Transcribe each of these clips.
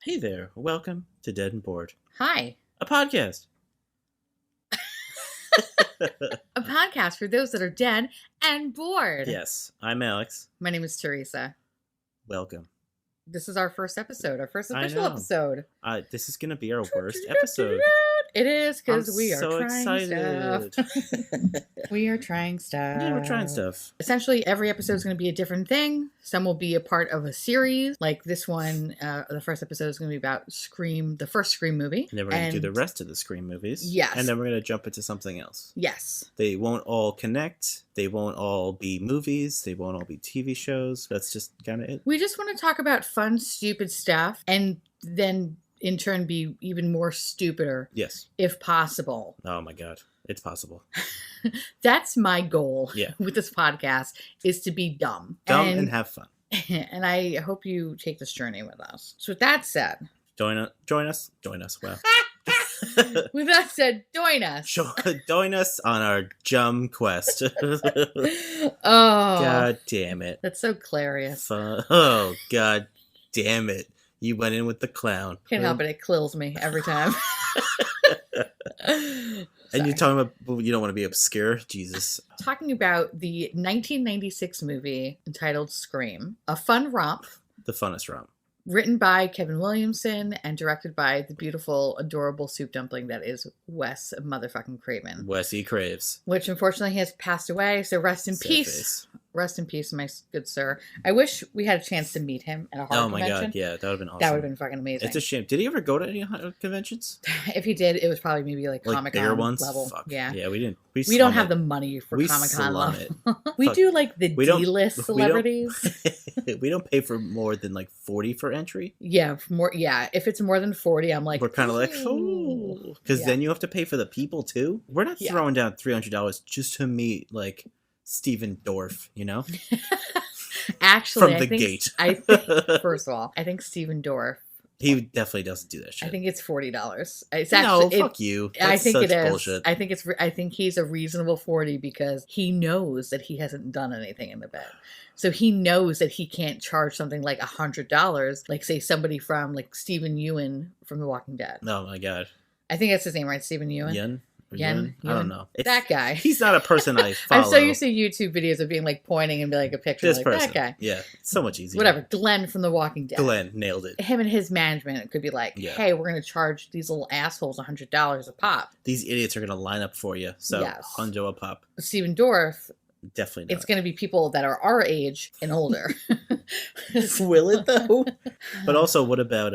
Hey there, welcome to Dead and Bored, Hi. a podcast. A podcast for those that are dead and bored. Yes, I'm Alex. My name is Teresa. Welcome. This is our first episode, our first I official know. episode. This is going to be our worst episode. It is because I'm we are so trying excited. stuff. We are trying stuff. Yeah, we're trying stuff. Essentially, every episode is going to be a different thing. Some will be a part of a series. Like this one, the first episode is going to be about Scream, the first Scream movie. And then we're going to do the rest of the Scream movies. Yes. And then we're going to jump into something else. Yes. They won't all connect. They won't all be movies. They won't all be TV shows. That's just kind of it. We just want to talk about fun, stupid stuff and then in turn be even more stupider. Yes. If possible. Oh my God. It's possible. That's my goal Yeah. with this podcast, is to be dumb. Dumb and have fun. And I hope you take this journey with us. So with that said. Join us. Wow. With that said, join us. Join us on our Jum quest. Oh. God damn it. That's so hilarious. Oh, God damn it. You went in with the clown. Can't help it. It kills me every time. And you're talking about you don't want to be obscure? Jesus. Talking about the 1996 movie entitled Scream, a fun romp. The funnest romp. Written by Kevin Williamson and directed by the beautiful, adorable soup dumpling that is Wes motherfucking Craven. Wessy Craves. Which unfortunately has passed away, so rest in peace. Rest in peace, my good sir. I wish we had a chance to meet him at a horror convention. Oh my God, yeah, that would have been awesome. That would have been fucking amazing. It's a shame. Did he ever go to any conventions? If he did, it was probably maybe like Comic-Con bigger ones? level. Fuck. Yeah. Yeah, we didn't. We don't have the money for Comic-Con level. We Fuck. do like the D-list celebrities. We don't pay for more than like 40 for entry. Yeah, more. Yeah, if it's more than 40, I'm like, we're kind of like, oh, because then you have to pay for the people too. We're not throwing down $300 just to meet like Steven Dorff, you know? Actually, from the gate. I think, first of all, I think Steven Dorff. He definitely doesn't do that shit. I think it's $40. It's actually, fuck you. That's I think such it is. Bullshit. I think he's a reasonable 40 because he knows that he hasn't done anything in the bed. So he knows that he can't charge something like $100, like say somebody from like Stephen Ewan from The Walking Dead. Oh my God. I think that's his name, right? Stephen Ewan. Yen? I don't know. That guy. He's not a person I follow. I'm so used to YouTube videos of being like pointing and be like a picture This like person. that guy. Yeah, so much easier. Whatever. Glenn from The Walking Dead. Glenn nailed it. Him and his management could be like, hey, we're going to charge these little assholes $100 a pop. These idiots are going to line up for you. So, $100 a pop. Stephen Dorff. Definitely not. It's going to be people that are our age and older. Will it though? But also, what about,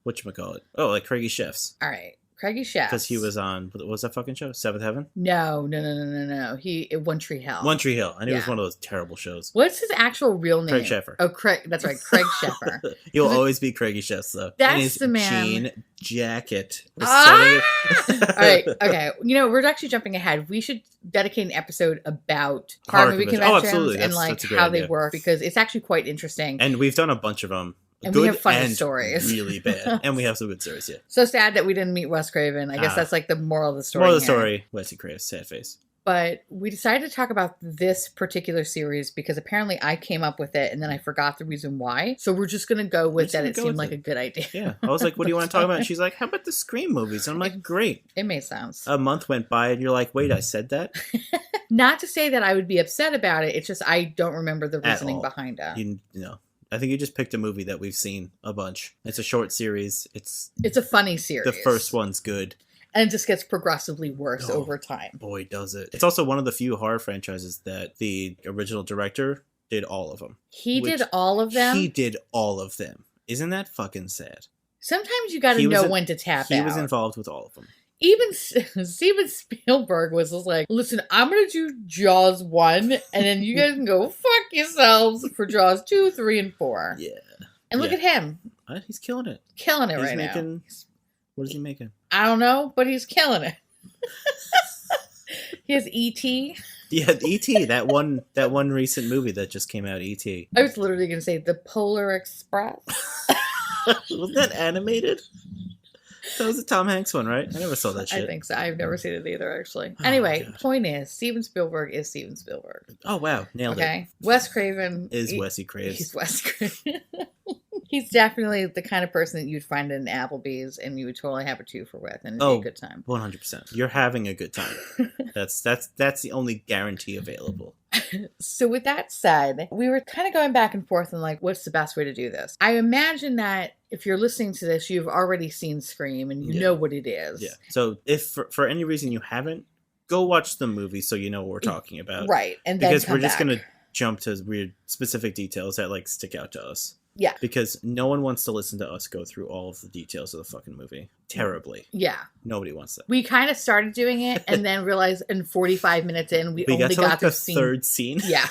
whatchamacallit? Oh, like Craigie Chefs. All right. Craigie Chefs. Because he was on, what was that fucking show? Seventh Heaven? No. One Tree Hill. One Tree Hill. I knew it was one of those terrible shows. What's his actual real name? Craig Sheffer. Oh, Craig. That's right. Craig Sheffer. He'll always be Craigie Chefs, though. That's the man. Jean jacket. All right. Okay. You know, we're actually jumping ahead. We should dedicate an episode about horror movie conventions and like how they work, because it's actually quite interesting. And we've done a bunch of them. And good we have funny and stories. Really bad. And we have some good stories, yeah. So sad that we didn't meet Wes Craven. I guess that's like the moral of the story. Moral of the story, Wessy Craves, sad face. But we decided to talk about this particular series because apparently I came up with it and then I forgot the reason why. So we're just going to go with that. It seemed like a good idea. Yeah. I was like, what do you want to talk about? And she's like, how about the Scream movies? And I'm like, great. It made sense. A month went by and you're like, wait, I said that? Not to say that I would be upset about it. It's just I don't remember the reasoning behind it. You know. I think you just picked a movie that we've seen a bunch. It's a short series. It's a funny series. The first one's good. And it just gets progressively worse over time. Boy, does it. It's also one of the few horror franchises that the original director did all of them. He did all of them? He did all of them. Isn't that fucking sad? Sometimes you got to know when to tap out. He was involved with all of them. Even Steven Spielberg was just like, listen, I'm going to do Jaws 1, and then you guys can go fuck yourselves for Jaws 2, 3, and 4. Yeah. And look at him. He's killing it. Killing it right now. What is he making? I don't know, but he's killing it. He has E.T. Yeah, E.T., that one recent movie that just came out, E.T. I was literally going to say The Polar Express. Wasn't that animated? That was a Tom Hanks one, right? I never saw that shit. I think so. I've never seen it either, actually. Anyway, point is, Steven Spielberg is Steven Spielberg. Oh, wow. Nailed it. Okay. Wes Craven is Wessy Craves. He's Wes Craven. He's definitely the kind of person that you'd find in Applebee's and you would totally have a twofer with and it'd be a good time. 100%. You're having a good time. That's the only guarantee available. So with that said, we were kind of going back and forth on like, what's the best way to do this? I imagine that if you're listening to this, you've already seen Scream and you know what it is. Yeah. So if for any reason you haven't, go watch the movie so you know what we're talking about. Right. And because then we're just going to jump to weird specific details that like stick out to us. Yeah. Because no one wants to listen to us go through all of the details of the fucking movie. Terribly. Yeah. Nobody wants that. We kind of started doing it and then realized in 45 minutes in, we only got the scene. third scene. Yeah.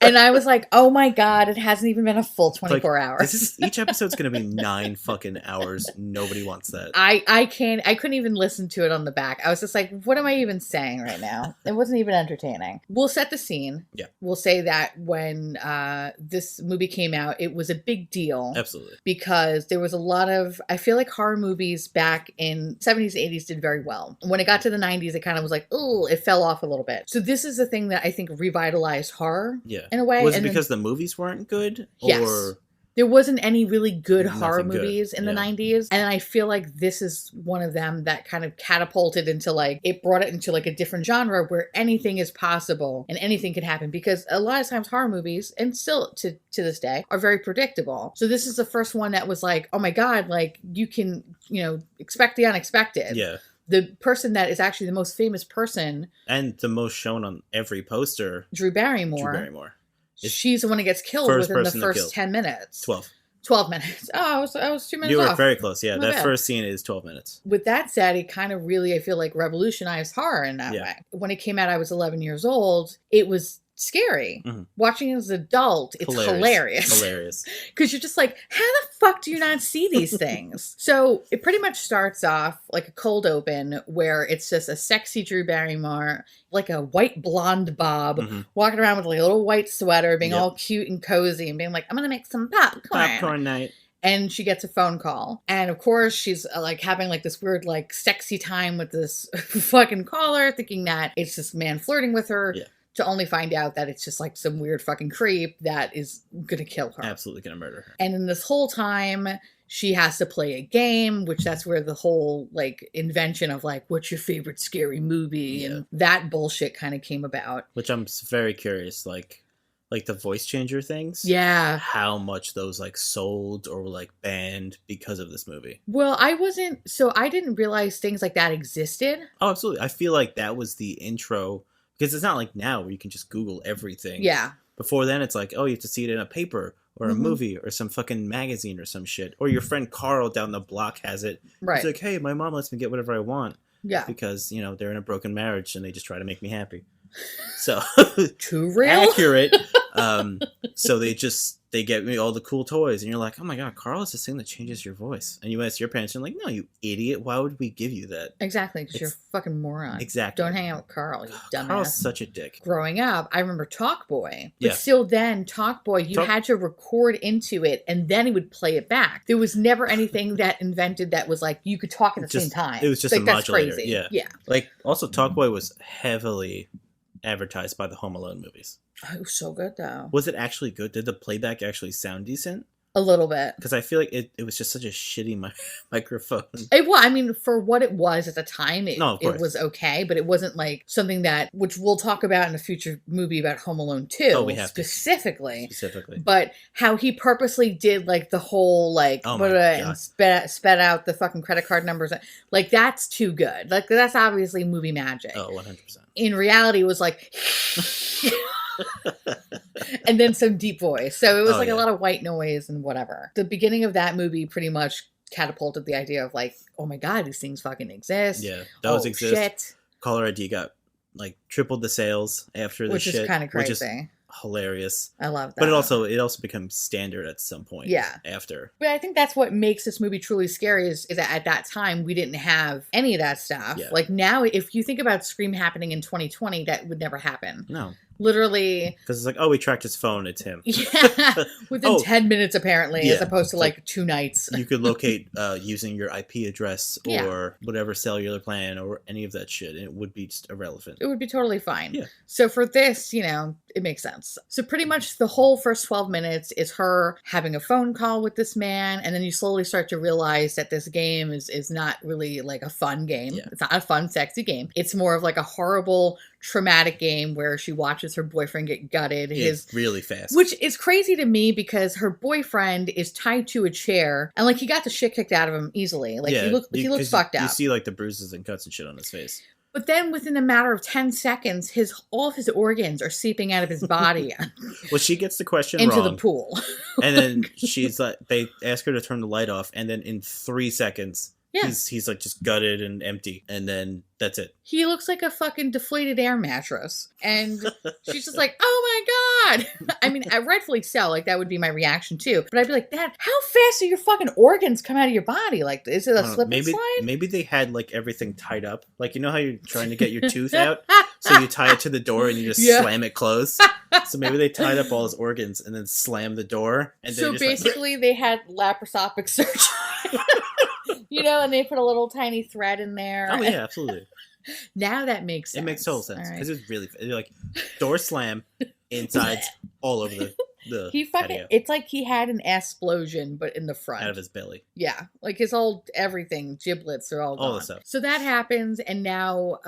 And I was like, oh my God, it hasn't even been a full 24 hours. Each episode's going to be 9 fucking hours. Nobody wants that. I couldn't even listen to it on the back. I was just like, what am I even saying right now? It wasn't even entertaining. We'll set the scene. Yeah. We'll say that when this movie came out, it was a big deal. Absolutely. Because there was a lot of, I feel like horror movies back in 70s, 80s did very well. When it got to the 90s, it kind of was like, oh, it fell off a little bit. So this is the thing that I think revitalized horror. Yeah. In a way. Was it because the movies weren't good? Yes. Or there wasn't any really good horror movies good. in the 90s. And I feel like this is one of them that kind of catapulted into like, it brought it into like a different genre where anything is possible and anything can happen. Because a lot of times horror movies, and still to this day, are very predictable. So this is the first one that was like, oh my God, like you can, expect the unexpected. Yeah. The person that is actually the most famous person. And the most shown on every poster. Drew Barrymore. She's the one that gets killed within the first 10 minutes. 12 minutes. Oh, I was 2 minutes You were off. very close. Yeah, that bad. first scene is 12 minutes. With that said, it kind of really, I feel like, revolutionized horror in that way. When it came out, I was 11 years old. It was scary. Mm-hmm. Watching it as an adult, it's hilarious. Because you're just like, how the fuck do you not see these things? So it pretty much starts off like a cold open where it's just a sexy Drew Barrymore, like a white blonde bob, walking around with like a little white sweater, being all cute and cozy and being like, I'm going to make some popcorn. Popcorn night. And she gets a phone call. And of course, she's like having like this weird, like sexy time with this fucking caller, thinking that it's this man flirting with her. Yeah. To only find out that it's just like some weird fucking creep that is gonna kill her. Absolutely gonna murder her. And in this whole time, she has to play a game, which that's where the whole like invention of like, what's your favorite scary movie? And that bullshit kind of came about. Which I'm very curious, like the voice changer things. Yeah. How much those like sold or were like banned because of this movie. Well, I didn't realize things like that existed. Oh, absolutely. I feel like that was the intro. Because it's not like now where you can just Google everything. Yeah. Before then, it's like, oh, you have to see it in a paper or a movie or some fucking magazine or some shit. Or your friend Carl down the block has it. Right. He's like, hey, my mom lets me get whatever I want. Yeah. Because, they're in a broken marriage and they just try to make me happy. So. Too real? Accurate. So they get me all the cool toys, and you're like, oh my God, Carl is this thing that changes your voice. And you ask your parents, and like, no, you idiot. Why would we give you that? Exactly, because you're a fucking moron. Exactly. Don't hang out with Carl, you dumbass. Carl's such a dick. Growing up, I remember Talk Boy. But still then, Talk Boy, you had to record into it, and then he would play it back. There was never anything that invented that was like, you could talk at the same time. It was just like, a modulator. That's crazy. Yeah. Like, also, Talk Boy was heavily advertised by the Home Alone movies. Oh, it was so good, though. Was it actually good? Did the playback actually sound decent? A little bit. Because I feel like it was just such a shitty microphone. For what it was at the time, it was okay, but it wasn't like something which we'll talk about in a future movie about Home Alone 2. Oh, we have specifically. Specifically. But how he purposely did like the whole like, and sped out the fucking credit card numbers. Like, that's too good. Like, that's obviously movie magic. Oh, 100%. In reality, it was like... and then some deep voice. So it was a lot of white noise and whatever. The beginning of that movie pretty much catapulted the idea of like, oh my God, these things fucking exist. Yeah, those exist. Shit. Caller ID got like tripled the sales after this shit. Which is kind of crazy. Which is hilarious. I love that. But it also becomes standard at some point. Yeah. After. But I think that's what makes this movie truly scary is that at that time we didn't have any of that stuff. Yeah. Like now, if you think about Scream happening in 2020, that would never happen. No. Literally. Because it's like, oh, we tracked his phone. It's him. Yeah. Within 10 minutes, apparently, as opposed to like 2 nights. You could locate using your IP address or whatever cellular plan or any of that shit. And it would be just irrelevant. It would be totally fine. Yeah. So for this, It makes sense. So pretty much the whole first 12 minutes is her having a phone call with this man, and then you slowly start to realize that this game is not really like a fun game. Yeah. It's not a fun, sexy game. It's more of like a horrible, traumatic game where she watches her boyfriend get gutted. It's really fast. Which is crazy to me because her boyfriend is tied to a chair, and like he got the shit kicked out of him easily. Like he looks fucked up. You see like the bruises and cuts and shit on his face. But then within a matter of 10 seconds, all of his organs are seeping out of his body. Well, she gets the question into wrong. the pool. And then she's like, they ask her to turn the light off, and then in 3 seconds, he's like just gutted and empty, and then that's it. He looks like a fucking deflated air mattress. And she's just like, oh my God. I mean, rightfully so. Like, that would be my reaction too. But I'd be like, Dad, how fast do your fucking organs come out of your body? Like, is it a slip and slide? Maybe they had like everything tied up. Like, you know how you're trying to get your tooth out? So you tie it to the door and you just slam it closed. So maybe they tied up all his organs and then slammed the door. And so basically they had laparoscopic surgery. You know, and they put a little tiny thread in there. Oh, yeah, absolutely. Now that makes sense. It makes total sense. Because it's really, like, door slam, insides all over the patio. It's like he had an explosion, but in the front. Out of his belly. Yeah. Like his whole everything, giblets are all gone. All the stuff. So that happens, and now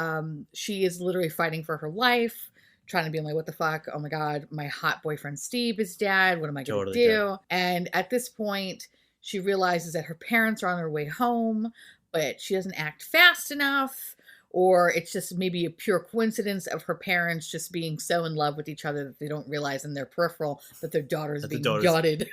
she is literally fighting for her life. Trying to be like, what the fuck? Oh my God, my hot boyfriend Steve is dead. What am I going to do? Dead. And at this point, she realizes that her parents are on their way home, but she doesn't act fast enough, or it's just maybe a pure coincidence of her parents just being so in love with each other that they don't realize in their peripheral that their daughter is being gutted.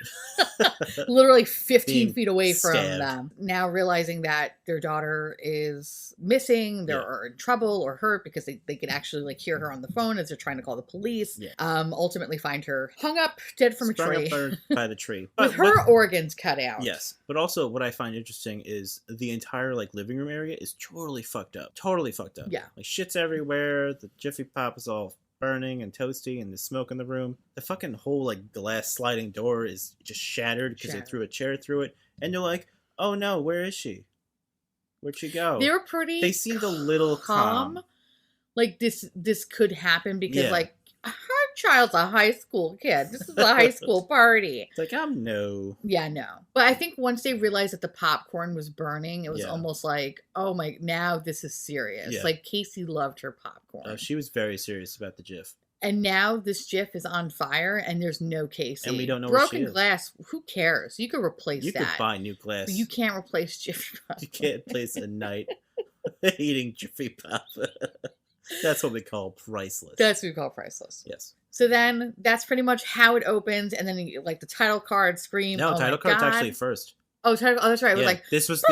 Literally 15 feet away from them. Now realizing that their daughter is missing, they're in trouble or hurt because they can actually like hear her on the phone as they're trying to call the police. Yeah. Ultimately find her hung up, dead from a tree. By the tree. With her organs cut out. Yes. But also what I find interesting is the entire like living room area is totally fucked up. Totally fucked up. Yeah. Like shit's everywhere. The Jiffy Pop is all burning and toasty, and there's smoke in the room. The fucking whole like glass sliding door is just shattered because they threw a chair through it. And you're like, oh no, where is she? Where'd she go? They seemed a little calm. Like this could happen because like her child's a high school kid. This is a high school party. It's like, no. Yeah, no. But I think once they realized that the popcorn was burning, it was almost like, oh my, now this is serious. Yeah. Like Casey loved her popcorn. She was very serious about the GIF. And now this GIF is on fire and there's no Casey. And we don't know Broken glass, who cares? You could replace that. You could buy new glass. But you can't replace Jiffy Pop. You can't replace a night eating Jiffy Pop. That's what we call priceless. That's what we call priceless. Yes. So then that's pretty much how it opens. And then like the title card scream. No, title card's actually first. Oh, that's right. It was like this was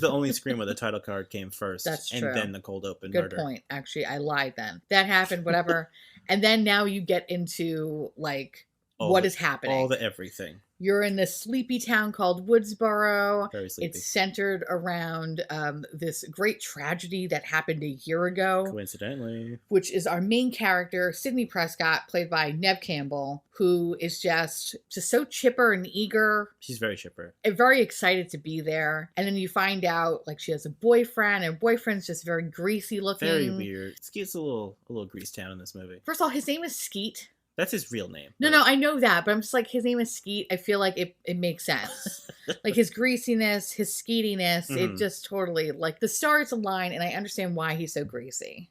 the only scream where the title card came first. That's true. And then the cold open Good murder. Point. Actually, I lied then. That happened, whatever. And then now you get into like what is happening. All the everything. You're in this sleepy town called Woodsboro. Very sleepy. It's centered around this great tragedy that happened a year ago. Coincidentally. Which is our main character, Sidney Prescott, played by Neve Campbell, who is just so chipper and eager. She's very chipper. And very excited to be there. And then you find out like she has a boyfriend, and her boyfriend's just very greasy looking. Very weird. Skeet's a little grease town in this movie. First of all, his name is Skeet. That's his real name. No, I know that, but I'm just like, his name is Skeet. I feel like it makes sense. Like his greasiness, his skeetiness, it just totally, like the stars align, and I understand why he's so greasy.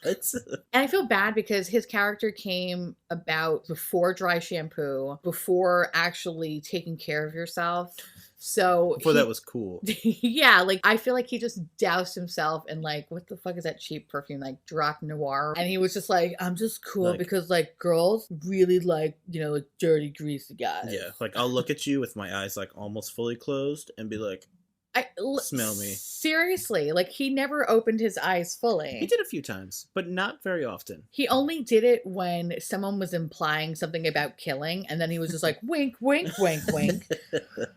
And I feel bad because his character came about before dry shampoo, before actually taking care of yourself. So before that was cool. Yeah, like I feel like he just doused himself in like, what the fuck is that cheap perfume, like Drac Noir? And he was just like, I'm just cool like, because like girls really like, you know, like dirty, greasy guys. Yeah, like I'll look at you with my eyes like almost fully closed and be like, smell me. Seriously, like he never opened his eyes fully. He did a few times, but not very often. He only did it when someone was implying something about killing, and then he was just like, wink, wink, wink, wink.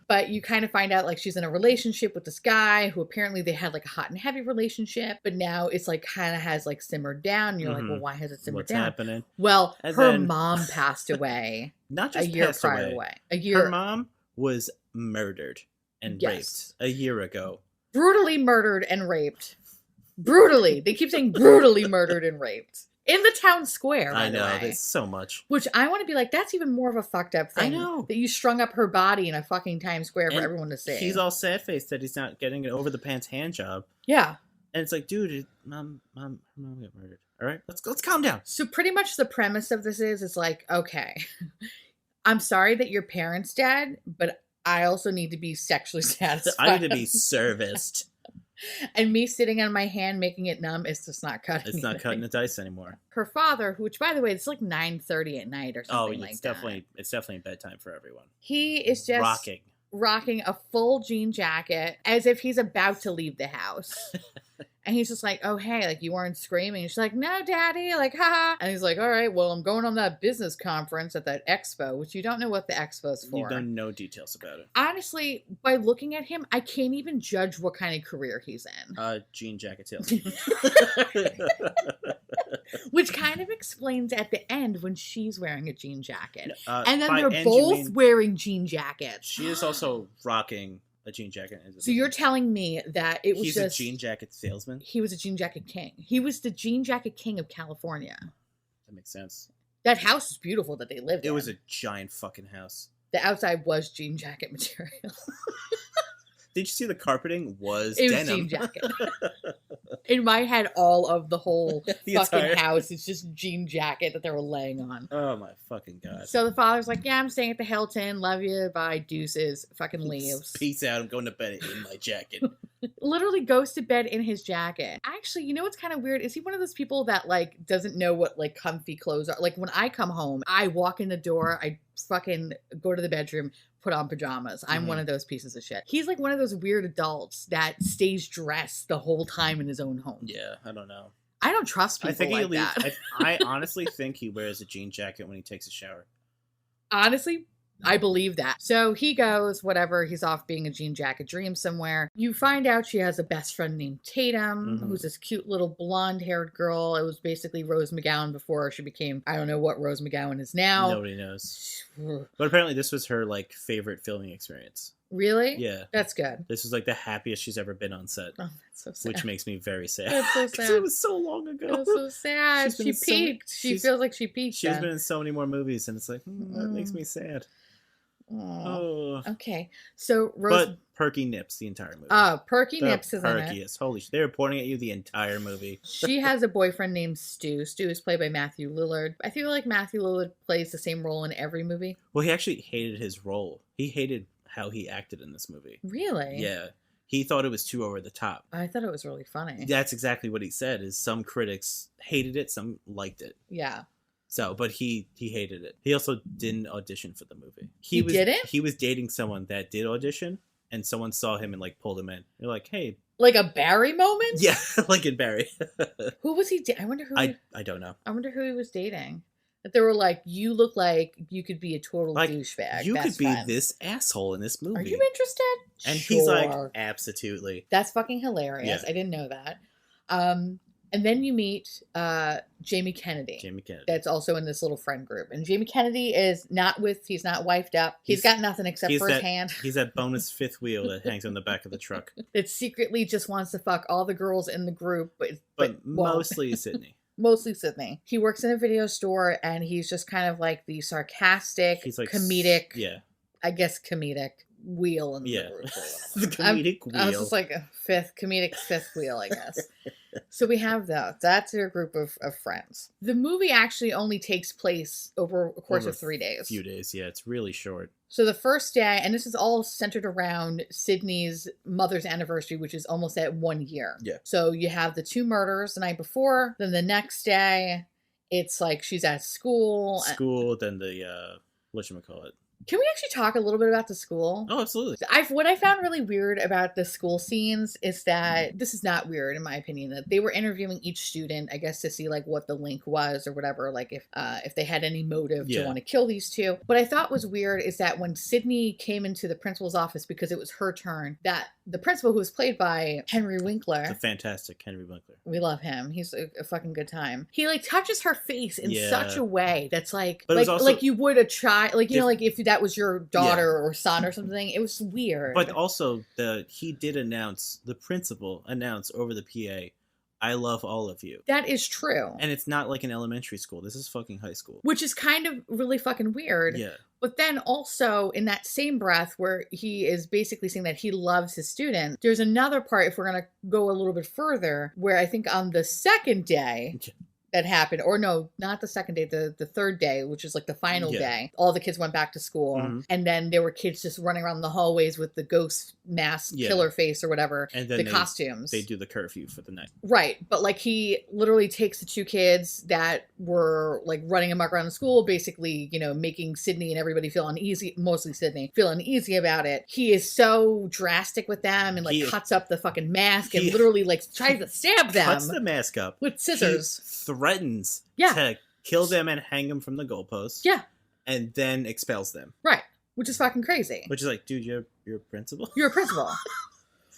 But you kind of find out like she's in a relationship with this guy who apparently they had like a hot and heavy relationship, but now it's like kind of has like simmered down. And you're like, well, why has it simmered down? What's happening? Well, her mom passed away. Not just a year passed prior away. A year. Her mom was murdered. And raped a year ago. Brutally murdered and raped. Brutally. They keep saying brutally murdered and raped. In the town square, by I know, the way. there's so much. Which I want to be like, that's even more of a fucked up thing. I know. That you strung up her body in a fucking Times Square for And everyone to see. He's all sad-faced that he's not getting an over-the-pants hand job. Yeah. And it's like, dude, mom got murdered. All right, let's calm down. So pretty much the premise of this is like, okay, I'm sorry that your parents dead, but I also need to be sexually satisfied. I need to be serviced. And me sitting on my hand making it numb is just not cutting. It's not cutting the dice anymore. Her father, which by the way, it's like 9:30 at night or something it's definitely bedtime for everyone. He is just rocking a full jean jacket as if he's about to leave the house. And he's just like, oh, hey, like, you weren't screaming. And she's like, no, daddy, like, haha. And he's like, all right, well, I'm going on that business conference at that expo, which you don't know what the expo's for. You don't know details about it. Honestly, by looking at him, I can't even judge what kind of career he's in. Jean jacket salesman. Which kind of explains at the end when she's wearing a jean jacket. And then they're both wearing jean jackets. She is also rocking a jean jacket. So you're telling me that it was he's a jean jacket salesman? He was a jean jacket king. He was the jean jacket king of California. That makes sense. That house is beautiful that they lived in. It was a giant fucking house. The outside was jean jacket material. Did you see the carpeting was denim? It was jean jacket. In my head, all of the whole fucking house is just jean jacket that they were laying on. Oh my fucking God. So the father's like, yeah, I'm staying at the Hilton. Love you. Bye. Deuces. Fucking leaves. Peace out. I'm going to bed in my jacket. Literally goes to bed in his jacket. Actually, you know what's kind of weird? Is he one of those people that like doesn't know what like comfy clothes are? Like when I come home, I walk in the door, I fucking go to the bedroom, put on pajamas. I'm one of those pieces of shit. He's like one of those weird adults that stays dressed the whole time in his own home. Yeah, I don't know. I don't trust people like that. I honestly think he wears a jean jacket when he takes a shower. Honestly, I believe that. So he goes, whatever, he's off being a jean jacket dream somewhere. You find out she has a best friend named Tatum, who's this cute little blonde-haired girl. It was basically Rose McGowan before she became, I don't know what Rose McGowan is now. Nobody knows. But apparently this was her, like, favorite filming experience. Really? Yeah. That's good. This was, like, the happiest she's ever been on set. Oh, that's so sad. Which makes me very sad. That's so sad. It was so long ago. It was so sad. She peaked. She feels like she peaked. She's been in so many more movies, and it's like, that makes me sad. Oh. Okay. So Rose... But Perky nips the entire movie. Oh, Perky nips is in it. Perkiest. Holy shit. They were pointing at you the entire movie. She has a boyfriend named Stu. Stu is played by Matthew Lillard. I feel like Matthew Lillard plays the same role in every movie. Well, he actually hated his role. He hated how he acted in this movie. Really? Yeah. He thought it was too over the top. I thought it was really funny. That's exactly what he said, is some critics hated it, some liked it. Yeah. So, but he hated it. He also didn't audition for the movie. He didn't? He was dating someone that did audition, and someone saw him and like pulled him in. They're like, hey. Like a Barry moment? Yeah, like in Barry. Who was he I wonder who I don't know. I wonder who he was dating. That they were like, you look like you could be a total douchebag. You could be this asshole in this movie. Are you interested? And he's like, absolutely. That's fucking hilarious. Yeah. I didn't know that. And then you meet Jamie Kennedy. Jamie Kennedy. That's also in this little friend group. And Jamie Kennedy is he's not wifed up. He's got nothing except for his hand. He's that bonus fifth wheel that hangs on the back of the truck. That secretly just wants to fuck all the girls in the group. But mostly Sydney. Mostly Sydney. He works in a video store and he's just kind of like the sarcastic, comedic, I guess comedic wheel in the group. The comedic wheel. I was just like a comedic fifth wheel, I guess. So we have that. That's your group of friends. The movie actually only takes place over a course of 3 days. A few days, yeah. It's really short. So the first day, and this is all centered around Sydney's mother's anniversary, which is almost at 1 year. Yeah. So you have the 2 murders the night before. Then the next day, it's like she's at school. Then the, whatchamacallit. Can we actually talk a little bit about the school? Oh, absolutely. What I found really weird about the school scenes is that, this is not weird in my opinion, that they were interviewing each student, I guess, to see like what the link was or whatever, like if they had any motive to want to kill these 2. What I thought was weird is that when Sydney came into the principal's office because it was her turn, that the principal, who was played by Henry Winkler. It's a fantastic Henry Winkler. We love him. He's a fucking good time. He like touches her face in such a way that's like, like you would a child, like, you know, like if that was your daughter or son or something. It was weird. But also the principal announced over the PA, I love all of you. That is true. And it's not like an elementary school. This is fucking high school. Which is kind of really fucking weird. Yeah. But then also in that same breath where he is basically saying that he loves his students, there's another part, if we're going to go a little bit further, where I think on the second day that happened, or no, not the second day, the third day, which is like the final day, all the kids went back to school. And then there were kids just running around the hallways with the ghost mask, killer face or whatever, and then the costumes. They do the curfew for the night. Right. But like he literally takes the two kids that were like running amok around the school, basically, you know, making Sydney and everybody feel uneasy, mostly Sydney, feel uneasy about it. He is so drastic with them and like cuts up the fucking mask and literally like tries to stab them. Cuts the mask up with scissors. He threatens to kill them and hang them from the goalpost. Yeah. And then expels them. Right. Which is fucking crazy. Which is like, dude, you're a principal? You're a principal.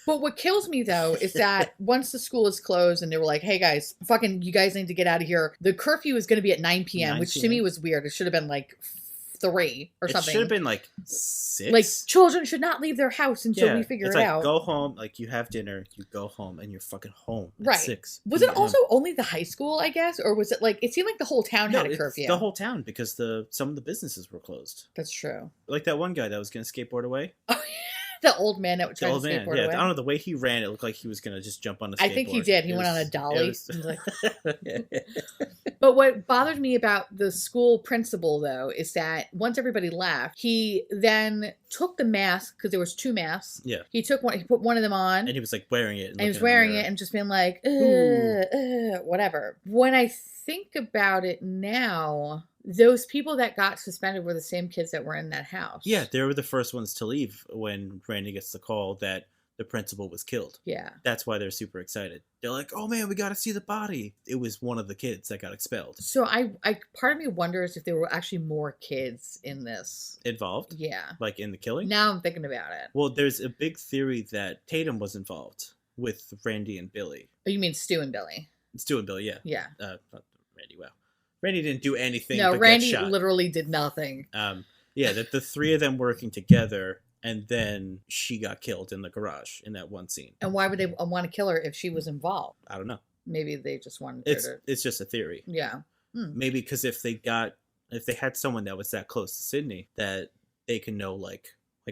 But what kills me, though, is that once the school is closed and they were like, hey, guys, fucking, you guys need to get out of here. The curfew is going to be at 9 p.m., which to me was weird. It should have been like 3 or something. It should have been like 6. Like, children should not leave their house until we figure it out. Go home, like you have dinner, you go home, and you're fucking home at 6. Was it also only the high school, I guess? Or was it like, it seemed like the whole town had a curfew. The whole town, because some of the businesses were closed. That's true. Like that one guy that was going to skateboard away. Oh, yeah. The old man that was trying to skateboard away. I don't know, the way he ran, it looked like he was going to just jump on a skateboard. I think he did. He went on a dolly. But what bothered me about the school principal, though, is that once everybody left, he then took the mask, because there was 2 masks. Yeah. He put one of them on. And he was like wearing it. And he was wearing it and just being like, whatever. When I think about it now, those people that got suspended were the same kids that were in that house. Yeah, they were the first ones to leave when Randy gets the call that the principal was killed. Yeah. That's why they're super excited. They're like, oh man, we got to see the body. It was one of the kids that got expelled. So I part of me wonders if there were actually more kids in this. Involved? Yeah. Like in the killing? Now I'm thinking about it. Well, there's a big theory that Tatum was involved with Randy and Billy. Oh, you mean Stu and Billy? Stu and Billy, yeah. Yeah. Not Randy, wow. Randy didn't do anything. No, but Randy get shot. literally did nothing. Yeah, the 3 of them working together, and then she got killed in the garage in that one scene. And why would they want to kill her if she was involved? I don't know. Maybe they just wanted her to... It's just a theory. Yeah. Maybe because if they had someone that was that close to Sydney, that they can know like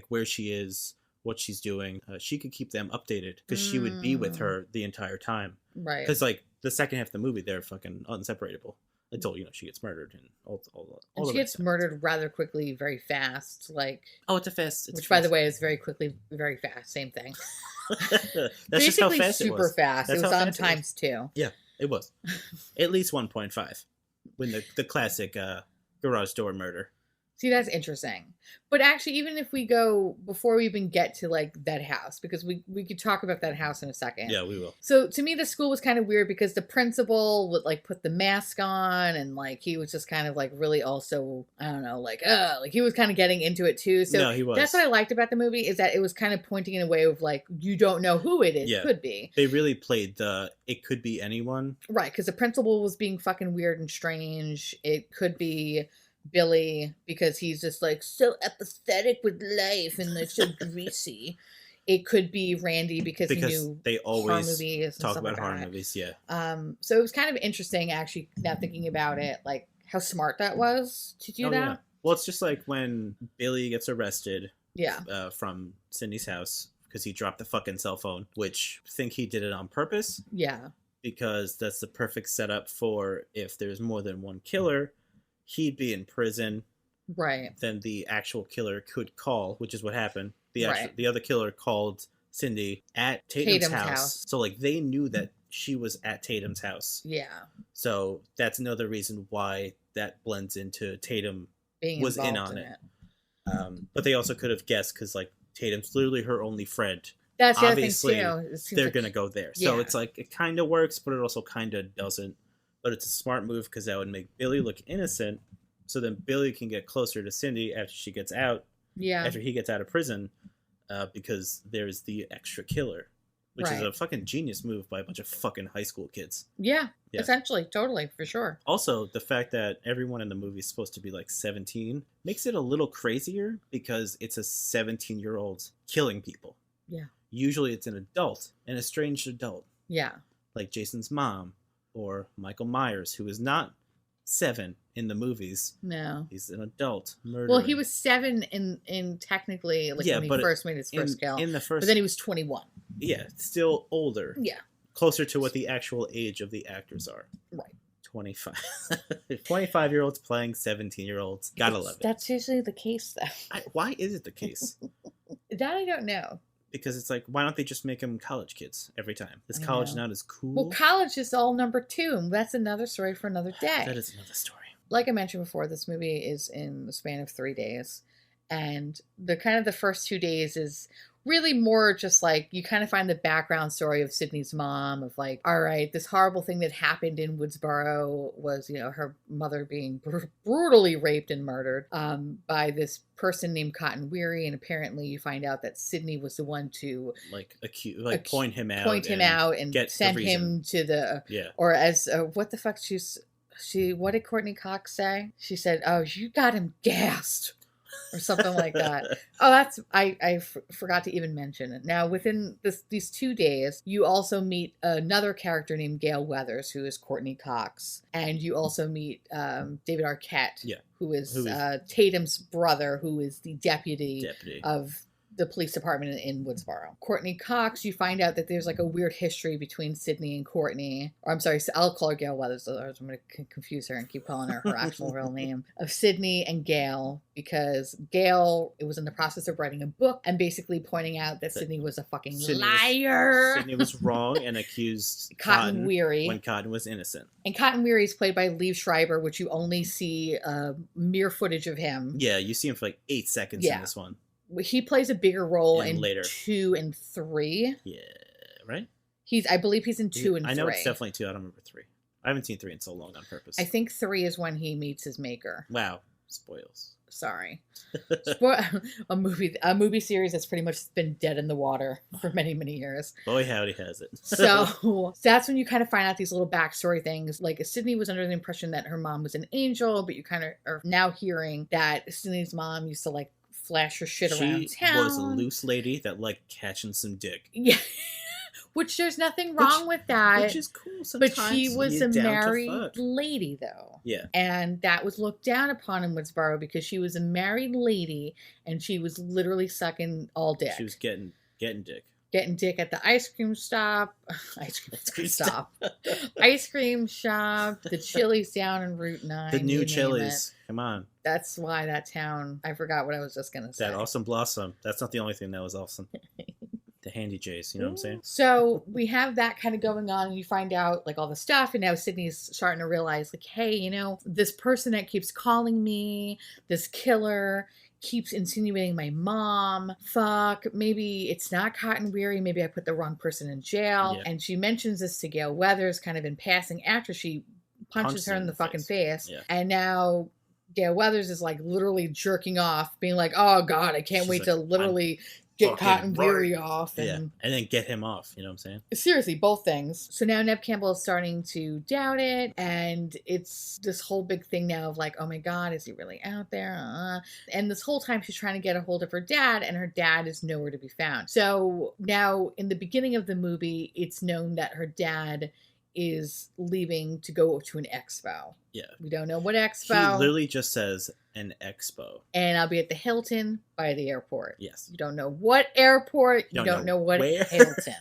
where she is, what she's doing, she could keep them updated because she would be with her the entire time. Right. Because like the second half of the movie, they're fucking inseparable. Until, she gets murdered and all and she gets murdered rather quickly, very fast. Like, oh, it's fast. Which, by the way, is very quickly, very fast. Same thing. That's basically just how fast super it was. fast. That's it was on times 2. Yeah, it was. At least 1.5 when the classic garage door murder. See, that's interesting. But actually, even if we go, before we even get to, like, that house, because we could talk about that house in a second. Yeah, we will. So, to me, the school was kind of weird because the principal would, like, put the mask on, and, like, he was just kind of, like, really also, I don't know, like he was kind of getting into it, too. So, no, he was. That's what I liked about the movie, is that it was kind of pointing in a way of, like, you don't know who it is. Yeah. Could be. They really played it could be anyone. Right, because the principal was being fucking weird and strange. It could be Billy, because he's just like so apathetic with life and they're so greasy. It could be Randy because he knew they always horror movies talk about horror movies. Yeah. So it was kind of interesting, actually, now thinking about it, like how smart that was to do that. Yeah. Well, it's just like when Billy gets arrested. Yeah. From Cindy's house because he dropped the fucking cell phone, which I think he did it on purpose. Yeah. Because that's the perfect setup for if there's more than one killer. He'd be in prison. Right. Then the actual killer could call, which is what happened. The other killer called Cindy at Tatum's house. So, like, they knew that she was at Tatum's house. Yeah. So, that's another reason why that blends into Tatum was in on it. But they also could have guessed, because, like, Tatum's literally her only friend. That's the other thing, too. They're going to go there. Yeah. So, it's like, it kind of works, but it also kind of doesn't. But it's a smart move because that would make Billy look innocent. So then Billy can get closer to Cindy after she gets out. Yeah. After he gets out of prison. Because there's the extra killer. Which is a fucking genius move by a bunch of fucking high school kids. Yeah. Essentially. Totally. For sure. Also, the fact that everyone in the movie is supposed to be like 17 makes it a little crazier because it's a 17-year-old killing people. Yeah. Usually it's an adult. An estranged adult. Yeah. like Jason's mom or Michael Myers, who is not 7 in the movies. No. He's an adult murdering. Well, he was 7 in technically, like, when he first made his first kill. In the first... But then he was 21. Yeah, still older. Yeah. Closer to what the actual age of the actors are. Right. 25. 25-year-olds playing 17-year-olds. Gotta love it. That's usually the case, though. Why is it the case? That I don't know. Because it's like, why don't they just make them college kids every time? Is college not as cool? Well, college is all number 2. And that's another story for another day. That is another story. Like I mentioned before, this movie is in the span of 3 days. And the first 2 days is really more just like, you kind of find the background story of Sydney's mom, of like, all right, this horrible thing that happened in Woodsboro was, her mother being brutally raped and murdered by this person named Cotton Weary. And apparently you find out that Sydney was the one to point him out and send him to the, or as, what the fuck what did Courtney Cox say? She said, oh, you got him gassed. Or something like that. Oh, I forgot to even mention it. Now, within these 2 days, you also meet another character named Gale Weathers, who is Courtney Cox. And you also meet David Arquette, who is Tatum's brother, who is the deputy. Of the police department in Woodsboro. Courtney Cox, you find out that there's like a weird history between Sydney and Courtney. Or I'm sorry, I'll call her Gale Weathers, otherwise I'm going to confuse her and keep calling her actual real name. Of Sydney and Gale, because Gale was in the process of writing a book and basically pointing out that Sydney was a fucking liar. Sydney was wrong and accused Cotton Weary when Cotton was innocent. And Cotton Weary is played by Liev Schreiber, which you only see mere footage of him. Yeah, you see him for like 8 seconds in this one. He plays a bigger role in later. 2 and 3. Yeah, right? I believe he's in 2 and 3. I know it's definitely 2. I don't remember 3. I haven't seen 3 in so long on purpose. I think 3 is when he meets his maker. Wow. Spoils. Sorry. A movie series that's pretty much been dead in the water for many, many years. Boy, howdy has it. So that's when you kind of find out these little backstory things. Like, Sydney was under the impression that her mom was an angel, but you kind of are now hearing that Sydney's mom used to like flash her shit around town. She was a loose lady that liked catching some dick. Yeah. Which there's nothing wrong with that. Which is cool sometimes. But she was a married lady, though. Yeah. And that was looked down upon in Woodsboro because she was a married lady and she was literally sucking all dick. She was getting dick. Getting dick at the ice cream shop. Ice cream shop. The Chili's down in Route 9. The new Chili's. Come on. That's why that town... I forgot what I was just going to say. That awesome blossom. That's not the only thing that was awesome. The Handy J's, you know what I'm saying? So we have that kind of going on and you find out like all the stuff, and now Sydney's starting to realize like, hey, this person that keeps calling me, this killer, keeps insinuating my mom. Fuck, maybe it's not Cotton Weary. Maybe I put the wrong person in jail. Yeah. And she mentions this to Gale Weathers kind of in passing after she punches her in the fucking face. Yeah. And now Gale Weathers is like literally jerking off, being like, oh God, I can't wait to literally get Cotton Weary off. And then get him off, you know what I'm saying? Seriously, both things. So now Neve Campbell is starting to doubt it, and it's this whole big thing now of like, oh my God, is he really out there? And this whole time she's trying to get a hold of her dad, and her dad is nowhere to be found. So now in the beginning of the movie, it's known that her dad is leaving to go to an expo. Yeah. We don't know what expo. He literally just says an expo. And I'll be at the Hilton by the airport. Yes. You don't know what airport. You don't know what where. Hilton.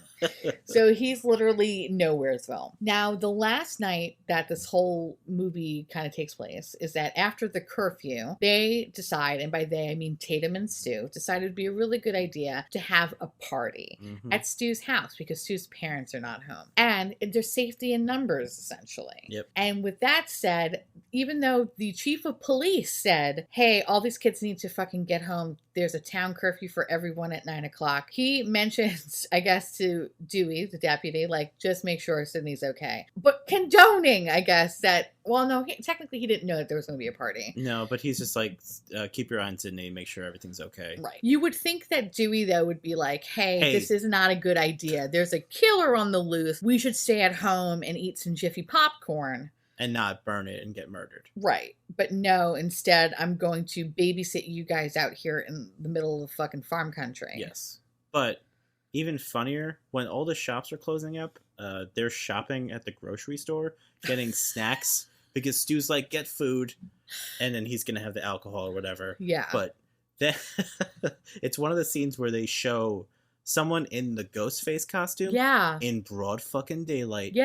So he's literally nowheresville. Now, the last night that this whole movie kind of takes place is that after the curfew, they decide, and by they I mean Tatum and Stu, decided it'd be a really good idea to have a party at Stu's house because Stu's parents are not home. And there's safety in numbers, essentially. Yep. And with that said, even though the chief of police said, hey, all these kids need to fucking get home, there's a town curfew for everyone at 9 o'clock. He mentions, I guess, to Dewey, the deputy, like, just make sure Sydney's okay. But condoning, I guess, that, well, no, technically he didn't know that there was going to be a party. No, but he's just like, keep your eye on Sydney, make sure everything's okay. Right. You would think that Dewey, though, would be like, hey, this is not a good idea. There's a killer on the loose. We should stay at home and eat some Jiffy popcorn. And not burn it and get murdered. Right. But no, instead, I'm going to babysit you guys out here in the middle of the fucking farm country. Yes. But Even funnier, when all the shops are closing up, they're shopping at the grocery store, getting snacks, because Stu's like, get food, and then he's going to have the alcohol or whatever. Yeah. But then, it's one of the scenes where they show someone in the Ghostface costume in broad fucking daylight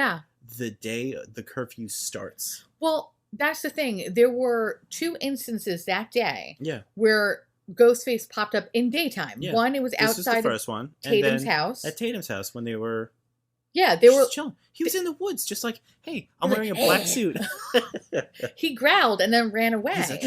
the day the curfew starts. Well, that's the thing. There were 2 instances that day where Ghostface popped up in daytime. Yeah. One, it was outside was the first one. Tatum's house. At Tatum's house when they were... Yeah, they were chilling. He was in the woods, just like, hey, I'm wearing a black suit. He growled and then ran away. He's like,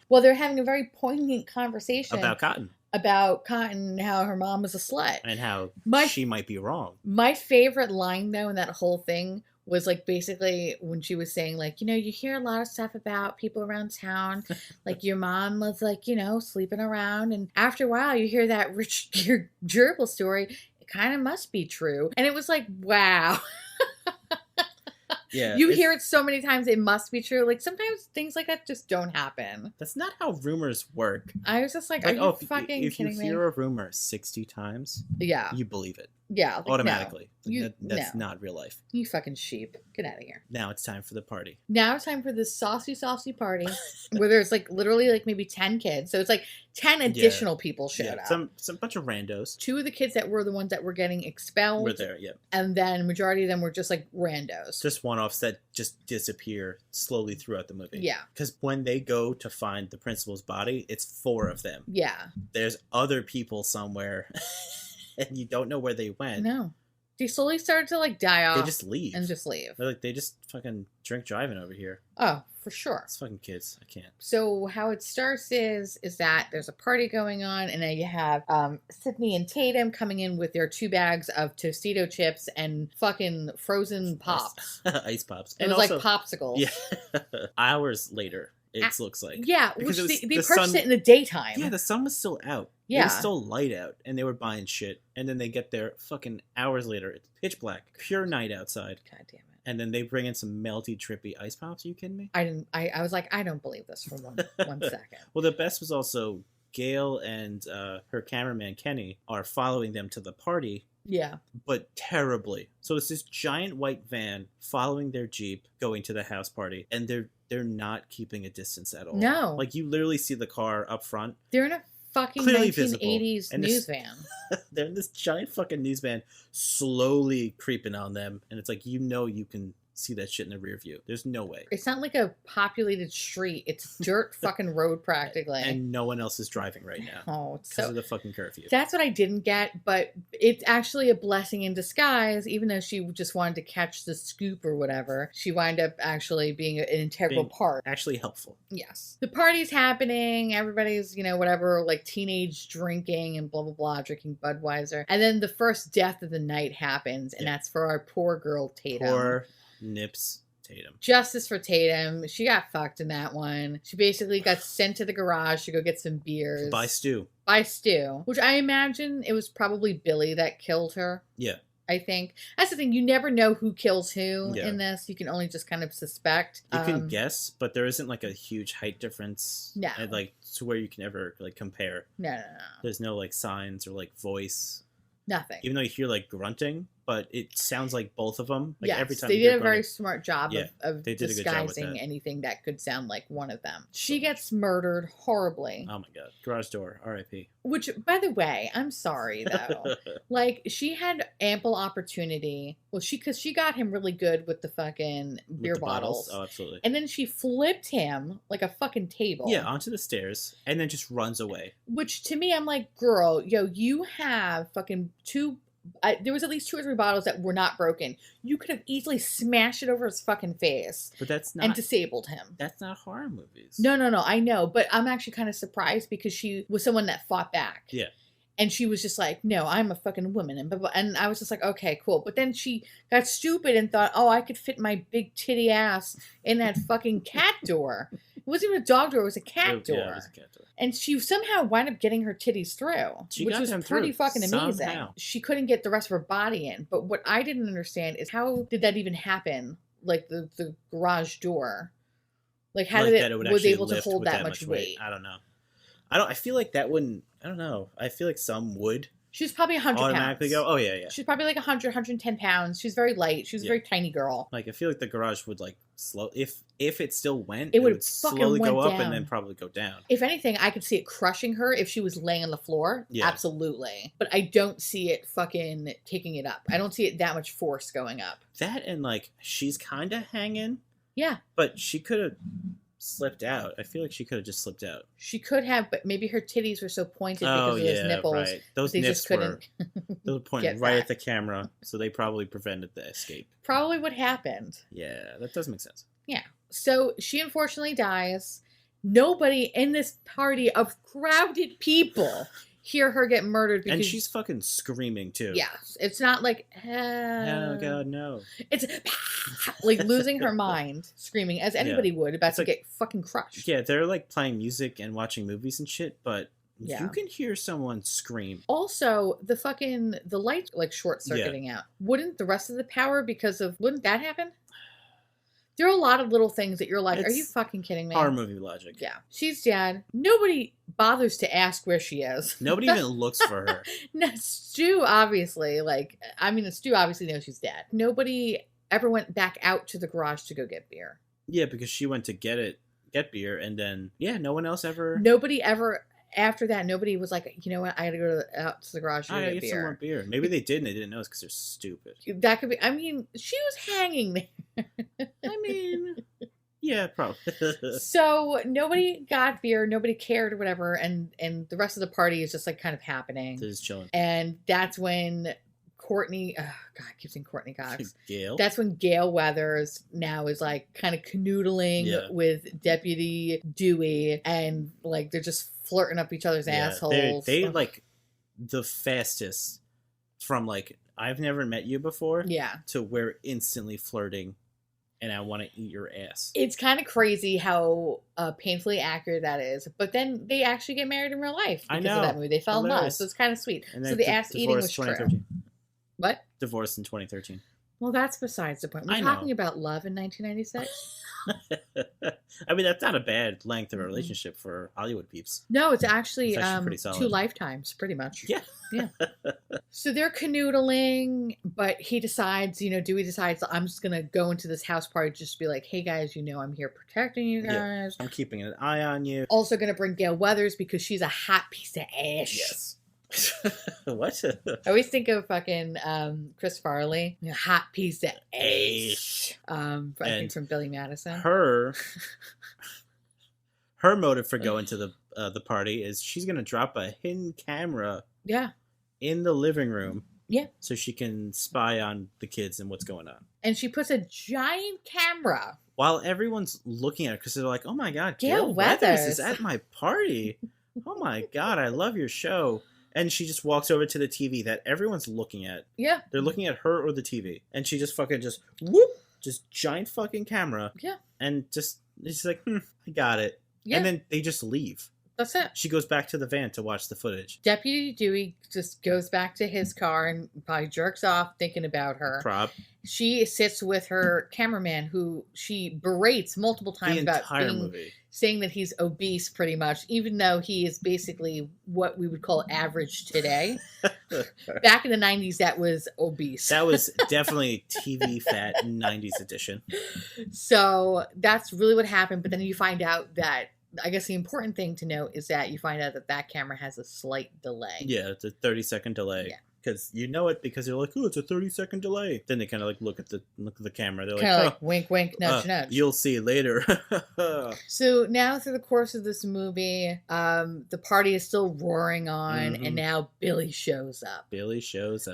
well, they're having a very poignant conversation about Cotton. About Cotton, how her mom was a slut. And how she might be wrong. My favorite line, though, in that whole thing was like basically when she was saying like, you know, you hear a lot of stuff about people around town, like your mom was like, you know, sleeping around, and after a while you hear that rich gerbil story, it kind of must be true. And it was like, wow. Yeah, you hear it so many times, it must be true. Like sometimes things like that just don't happen. That's not how rumors work. I was just like, are you fucking if kidding you me? hear a rumor 60 times, you believe it. Yeah, like, automatically. No. That's not real life. You fucking sheep. Get out of here. Now it's time for the party. Now it's time for this saucy party where there's like literally like maybe 10 kids. So it's like 10 additional people showed up. Some bunch of randos. 2 of the kids that were the ones that were getting expelled were there, and then majority of them were just like randos. Just one-offs that just disappear slowly throughout the movie. Yeah. Because when they go to find the principal's body, it's 4 of them. Yeah. There's other people somewhere and you don't know where they went. No. They slowly started to like die off. They just leave. They're like, they just fucking drink driving over here. Oh, for sure. It's fucking kids. I can't. So how it starts is that there's a party going on, and then you have Sydney and Tatum coming in with their 2 bags of Tostito chips and fucking frozen pops. Ice pops. It was also, like popsicles. Yeah. Hours later, it looks like. Yeah, which they purchased it in the daytime. Yeah, the sun was still out. Yeah. It was still light out, and they were buying shit. And then they get there fucking hours later. It's pitch black. Pure night outside. God damn it. And then they bring in some melty, trippy ice pops. Are you kidding me? I was like, I don't believe this for one second. Well, the best was also Gail and her cameraman, Kenny, are following them to the party. Yeah. But terribly. So it's this giant white van following their Jeep going to the house party. And they're not keeping a distance at all. No. Like, you literally see the car up front. They're in a fucking clearly 1980s visible. news van. They're in this giant fucking news van slowly creeping on them. And it's like, you can see that shit in the rear view. There's no way. It's not like a populated street. It's dirt fucking road practically. And no one else is driving right now. Oh, it's because of the fucking curfew. That's what I didn't get, but it's actually a blessing in disguise. Even though she just wanted to catch the scoop or whatever, she wound up actually being an integral part. Actually helpful. Yes. The party's happening. Everybody's, whatever, like teenage drinking and blah, blah, blah, drinking Budweiser. And then the first death of the night happens, and that's for our poor girl, Tatum. Poor Nips Tatum. Justice for Tatum. She got fucked in that one. She basically got sent to the garage to go get some beers. By Stu. Which I imagine it was probably Billy that killed her. Yeah. I think. That's the thing. You never know who kills who in this. You can only just kind of suspect. You can guess, but there isn't like a huge height difference. No. And like to where you can ever like compare. No. There's no like signs or like voice. Nothing. Even though you hear like grunting, but it sounds like both of them. Like every time they did a very smart job of they did disguising anything that could sound like one of them. She gets murdered horribly. Oh my god. Garage door, R.I.P. Which, by the way, I'm sorry though. Like, she had ample opportunity. Well, because she got him really good with the fucking beer bottles. Oh, absolutely. And then she flipped him like a fucking table. Yeah, onto the stairs, and then just runs away. Which to me, I'm like, girl, you have fucking there was at least 2 or 3 bottles that were not broken. You could have easily smashed it over his fucking face. But that's not... And disabled him. That's not horror movies. No, I know. But I'm actually kind of surprised because she was someone that fought back. Yeah. And she was just like, no, I'm a fucking woman. And blah, blah. And I was just like, okay, cool. But then she got stupid and thought, oh, I could fit my big titty ass in that fucking cat door. It wasn't even a dog door. It was a cat door. Yeah, it was a cat door. And she somehow wound up getting her titties through, which was pretty fucking amazing. Somehow. She couldn't get the rest of her body in. But what I didn't understand is how did that even happen? Like the garage door. Like how did it was able to hold that much weight? I don't know. I feel like that wouldn't. I don't know. I feel like some would, She's probably 100 automatically pounds. go, oh yeah. She's probably like 100, 110 pounds. She's very light. She's a very tiny girl. Like, I feel like the garage would like slow if it still went, it would fucking slowly go up down. and then probably go down. If anything, I could see it crushing her if she was laying on the floor. Yeah. Absolutely. But I don't see it fucking taking it up. I don't see it that much force going up. That and like she's kind of hanging. Yeah. But she could have slipped out. I feel like she could have just slipped out. She could have, but maybe her titties were so pointed because of those nipples. Right. Those they nips just couldn't they were pointed right at the camera, so they probably prevented the escape. Probably what happened. Yeah, that does make sense. Yeah. So she unfortunately dies. Nobody in this party of crowded people hear her get murdered because... And she's fucking screaming, too. Yeah. It's not like... oh, God, no. It's like losing her mind, screaming, as anybody would, about to get fucking crushed. Yeah, they're like playing music and watching movies and shit, but you can hear someone scream. Also, the light like short-circuiting out. Wouldn't the rest of the power wouldn't that happen? There are a lot of little things that you're like, are you fucking kidding me? Horror movie logic. Yeah. She's dead. Nobody bothers to ask where she is. Nobody even looks for her. No, Stu obviously, Stu obviously knows she's dead. Nobody ever went back out to the garage to go get beer. Yeah, because she went to get beer, and then, no one else ever... Nobody ever... After that, nobody was like, you know what, I gotta go out to the garage to get beer. Some more beer. Maybe they did and they didn't know it's because they're stupid. That could be, I mean, she was hanging there. I mean, yeah, probably. So nobody got beer, nobody cared or whatever, and the rest of the party is just like kind of happening. They're just chilling. And that's when Courtney, oh God, I keep saying Courtney Cox. Gail? That's when Gail Weathers now is like kind of canoodling with Deputy Dewey, and like they're just flirting up each other's assholes. They like the fastest from like I've never met you before to we're instantly flirting and I want to eat your ass. It's kind of crazy how painfully accurate that is. But then they actually get married in real life because of that movie. They fell in love, so it's kind of sweet. And so the ass eating was true. What? Divorced in 2013. Well, that's besides the point. We're talking about love in 1996. I mean, that's not a bad length of a relationship for Hollywood peeps. No, it's actually pretty solid. 2 lifetimes, pretty much. Yeah. Yeah. So they're canoodling, but he decides, Dewey decides, I'm just going to go into this house party, just be like, hey guys, I'm here protecting you guys. Yeah. I'm keeping an eye on you. Also going to bring Gail Weathers because she's a hot piece of ass. Yes. What? I always think of fucking Chris Farley, hot piece of ass. I think from Billy Madison. Her motive for going to the party is she's gonna drop a hidden camera. Yeah. In the living room. Yeah. So she can spy on the kids and what's going on. And she puts a giant camera while everyone's looking at her because they're like, "Oh my God, Gail Weathers is at my party! Oh my God, I love your show." And she just walks over to the TV that everyone's looking at. Yeah. They're looking at her or the TV. And she just fucking whoop, just giant fucking camera. Yeah. And it's like, I got it. Yeah. And then they just leave. That's it. She goes back to the van to watch the footage. Deputy Dewey just goes back to his car and probably jerks off thinking about her. Prop. She sits with her cameraman who she berates multiple times about saying that he's obese pretty much, even though he is basically what we would call average today. Back in the 90s, that was obese. That was definitely TV fat 90s edition. So that's really what happened. But then you find out that, I guess the important thing to note is that you find out that camera has a slight delay. Yeah, it's a 30-second delay. Yeah. Because you know it because you're like, oh, it's a 30-second delay. Then they kind of like look at the camera. They're kind of like wink, wink, nudge, nudge. You'll see later. So now through the course of this movie, the party is still roaring on, and now Billy shows up.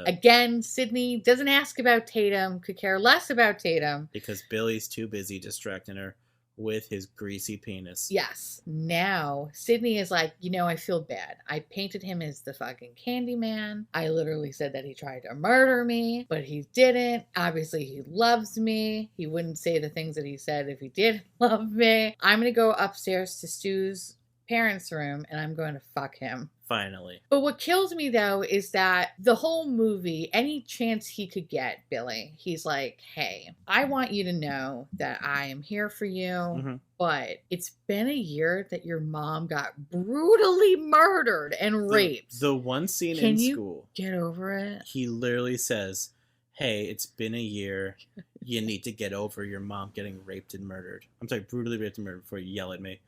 Again, Sydney doesn't ask about Tatum, could care less about Tatum. Because Billy's too busy distracting her with his greasy penis. Yes. Now, Sydney is like, I feel bad. I painted him as the fucking Candyman. I literally said that he tried to murder me, but he didn't. Obviously, he loves me. He wouldn't say the things that he said if he did love me. I'm going to go upstairs to Stu's parents' room and I'm going to fuck him. Finally. But what kills me though is that the whole movie, any chance he could get, Billy, he's like, hey, I want you to know that I am here for you, but it's been a year that your mom got brutally murdered and raped. The one scene in school. Get over it? He literally says, hey, it's been a year. You need to get over your mom getting raped and murdered. I'm sorry, brutally raped and murdered before you yell at me.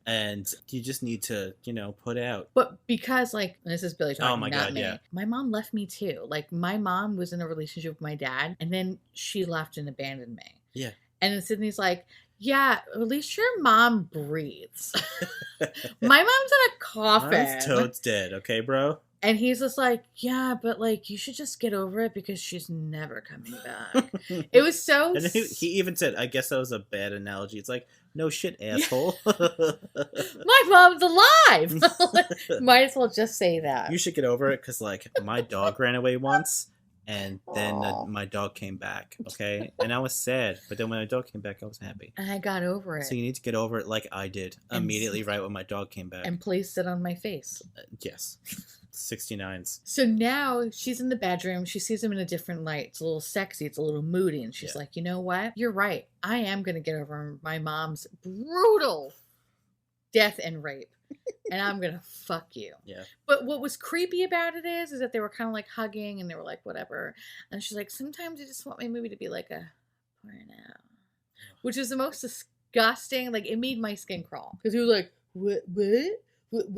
And you just need to, put out. But because, like, this is Billy talking, not God, me. yeah. My mom left me too. Like, my mom was in a relationship with my dad, and then she left and abandoned me. Yeah. And then Sydney's like, yeah, at least your mom breathes. My mom's in a coffin. Mine's toad's dead, okay, bro? And he's just like, yeah, but, like, you should just get over it because she's never coming back. It was so... And he even said, I guess that was a bad analogy. It's like, no shit, asshole. My mom's alive! Might as well just say that. You should get over it because, like, my dog ran away once. And then my dog came back, okay? And I was sad. But then when my dog came back, I was happy. And I got over it. So you need to get over it like I did immediately right when my dog came back. And placed it on my face. Yes. 69s. So now she's in the bedroom. She sees him in a different light. It's a little sexy. It's a little moody. And she's like, you know what? You're right. I am going to get over my mom's brutal death and rape. And I'm going to fuck you. Yeah. But what was creepy about it is that they were kind of like hugging and they were like, whatever. And she's like, sometimes I just want my movie to be like a porno. Which is the most disgusting. Like, it made my skin crawl. Because he was like, what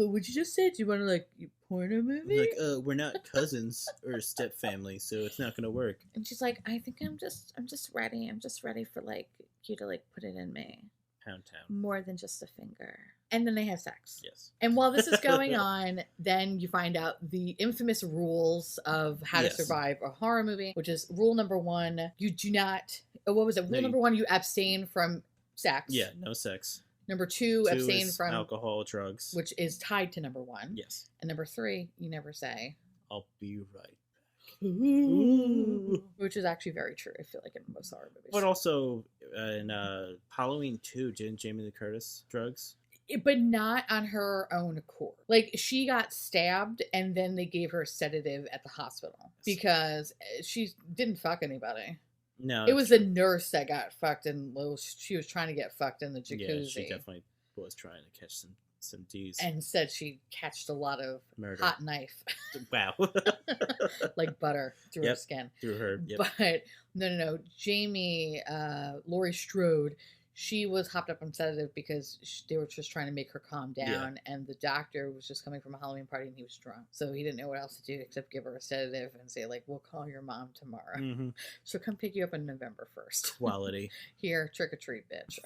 would you just say? Do you want to, like, porno movie? Like, we're not cousins or step family, so it's not going to work. And she's like, I think I'm just ready. I'm just ready for, like, you to, like, put it in me. Pound town. More than just a finger. And then they have sex. Yes. And while this is going on, then you find out the infamous rules of how to survive a horror movie, which is rule number 1, you do not, what was it? Rule number 1, you abstain from sex. Yeah, no sex. Number 2, abstain from alcohol, drugs. Which is tied to number 1. Yes. And number 3, you never say, I'll be right back. Ooh. Which is actually very true, I feel like, in most horror movies. But also, in Halloween 2, didn't Jamie Lee Curtis drugs? But not on her own accord. Like, she got stabbed and then they gave her a sedative at the hospital because she didn't fuck anybody. No. It was the nurse that got fucked and she was trying to get fucked in the jacuzzi. Yeah, she definitely was trying to catch some D's. And said she catched a lot of hot knife. Wow. Like butter through her skin. Through her, yep. But no. Jamie, Laurie Strode, she was hopped up on sedative because they were just trying to make her calm down. Yeah. And the doctor was just coming from a Halloween party and he was drunk. So he didn't know what else to do except give her a sedative and say, like, we'll call your mom tomorrow. Mm-hmm. So come pick you up on November 1st. Quality. Here, trick or treat, bitch.